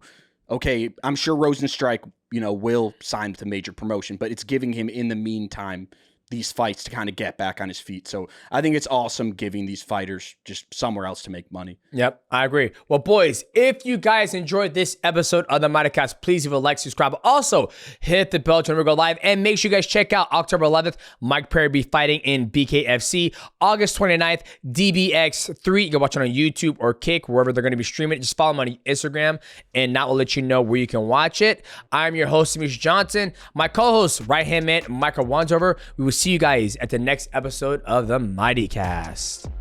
okay, I'm sure Rosenstrike, will sign with a major promotion, but it's giving him, in the meantime, these fights to kind of get back on his feet. So I think it's awesome giving these fighters just somewhere else to make money. Yep, I agree. Well, boys, if you guys enjoyed this episode of the MightyCast, please leave a like, subscribe. Also, hit the bell to never go live. And make sure you guys check out October 11th, Mike Perry be fighting in BKFC. August 29th, DBX3. You can watch it on YouTube or Kick, wherever they're going to be streaming it. Just follow them on Instagram, and that will let you know where you can watch it. I'm your host, Demetrious Johnson. My co-host, right-hand man, Michael Wandover. We will see you guys at the next episode of the MightyCast.